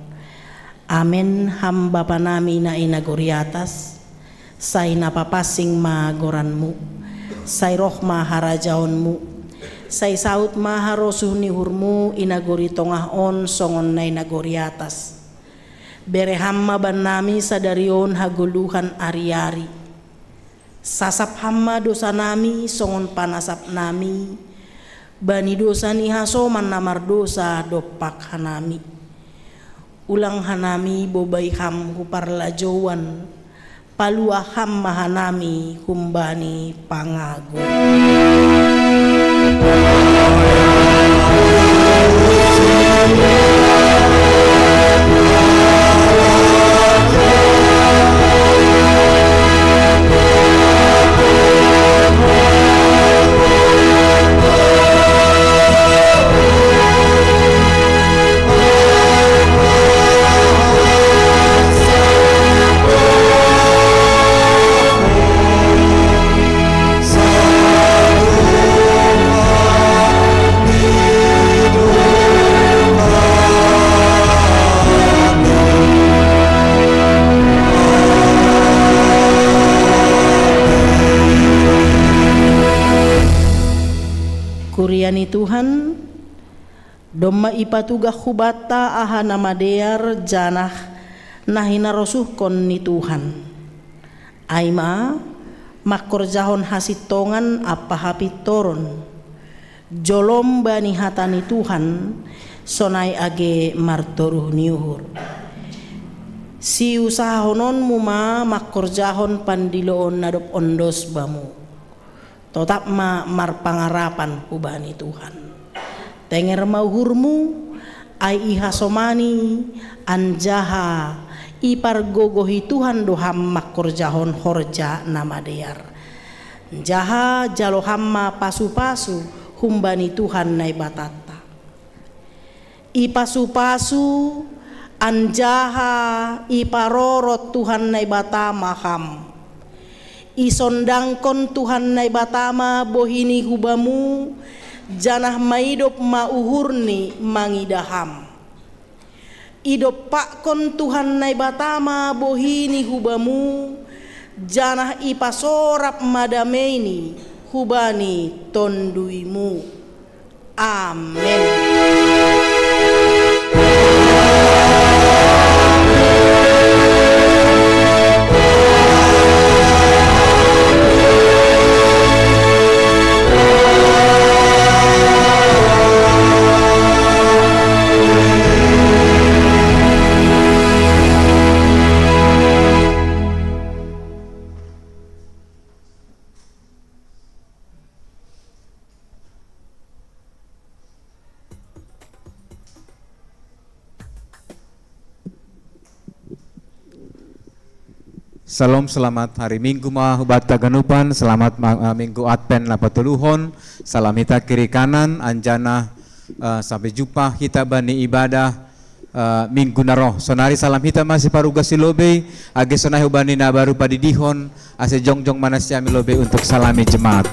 Amen. Hamba panami na inagoriatas, say napapasing magoranmu, say roh maharajaonmu, say saut maharosuh ni hurmu inagori tongahon songon na inagoriatas. Bere hamma ban nami sadarion haguluhan ari-ari. Sasap hamma dosa nami songon panasap nami, bani dosa ni hasoman namar dosa dopak hanami. Ulang hanami bobay ham huparlajowan, palua ham mahanami humbani pangago. Kuriani Tuhan, domma ipatugah hubata aha namadear janah nahina rosuhkon ni Tuhan. Aima makorjahon hasitongan apa hapit toron, jolom bani hatani Tuhan sonai age martoruh niuhur. Si usahonon muma makorjahon pandiloon nadop ondos bamu. Tetap marpangarapan hubani Tuhan. Tenger mauhurmu ai ihasomani anjaha ipar gogohi Tuhan doham makorjahon horja namadear. Jaha jalohamma pasu-pasu humbani Tuhan nai batata. Ipasu-pasu anjaha iparorot Tuhan nai batama ham. Isondangkon Tuhan nai batama bohini hubamu, janah maidop mauhurni mangidaham. Idop pakon Tuhan nai batama bohini hubamu, janah ipasorap madameni hubani tonduimu. Amen. Salam, selamat hari Minggu mahubat taganupan, selamat Minggu Advent lapatuluhon, salam hita kiri kanan, anjana sampai jumpa kita bani ibadah Minggu naroh. Sonari salam hita masih paruga silobe, age sonai ubani na baru padidihon, ase jongjong manasya milobe untuk salami jemaat.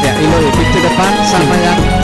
Ya, ilo ke depan sama yang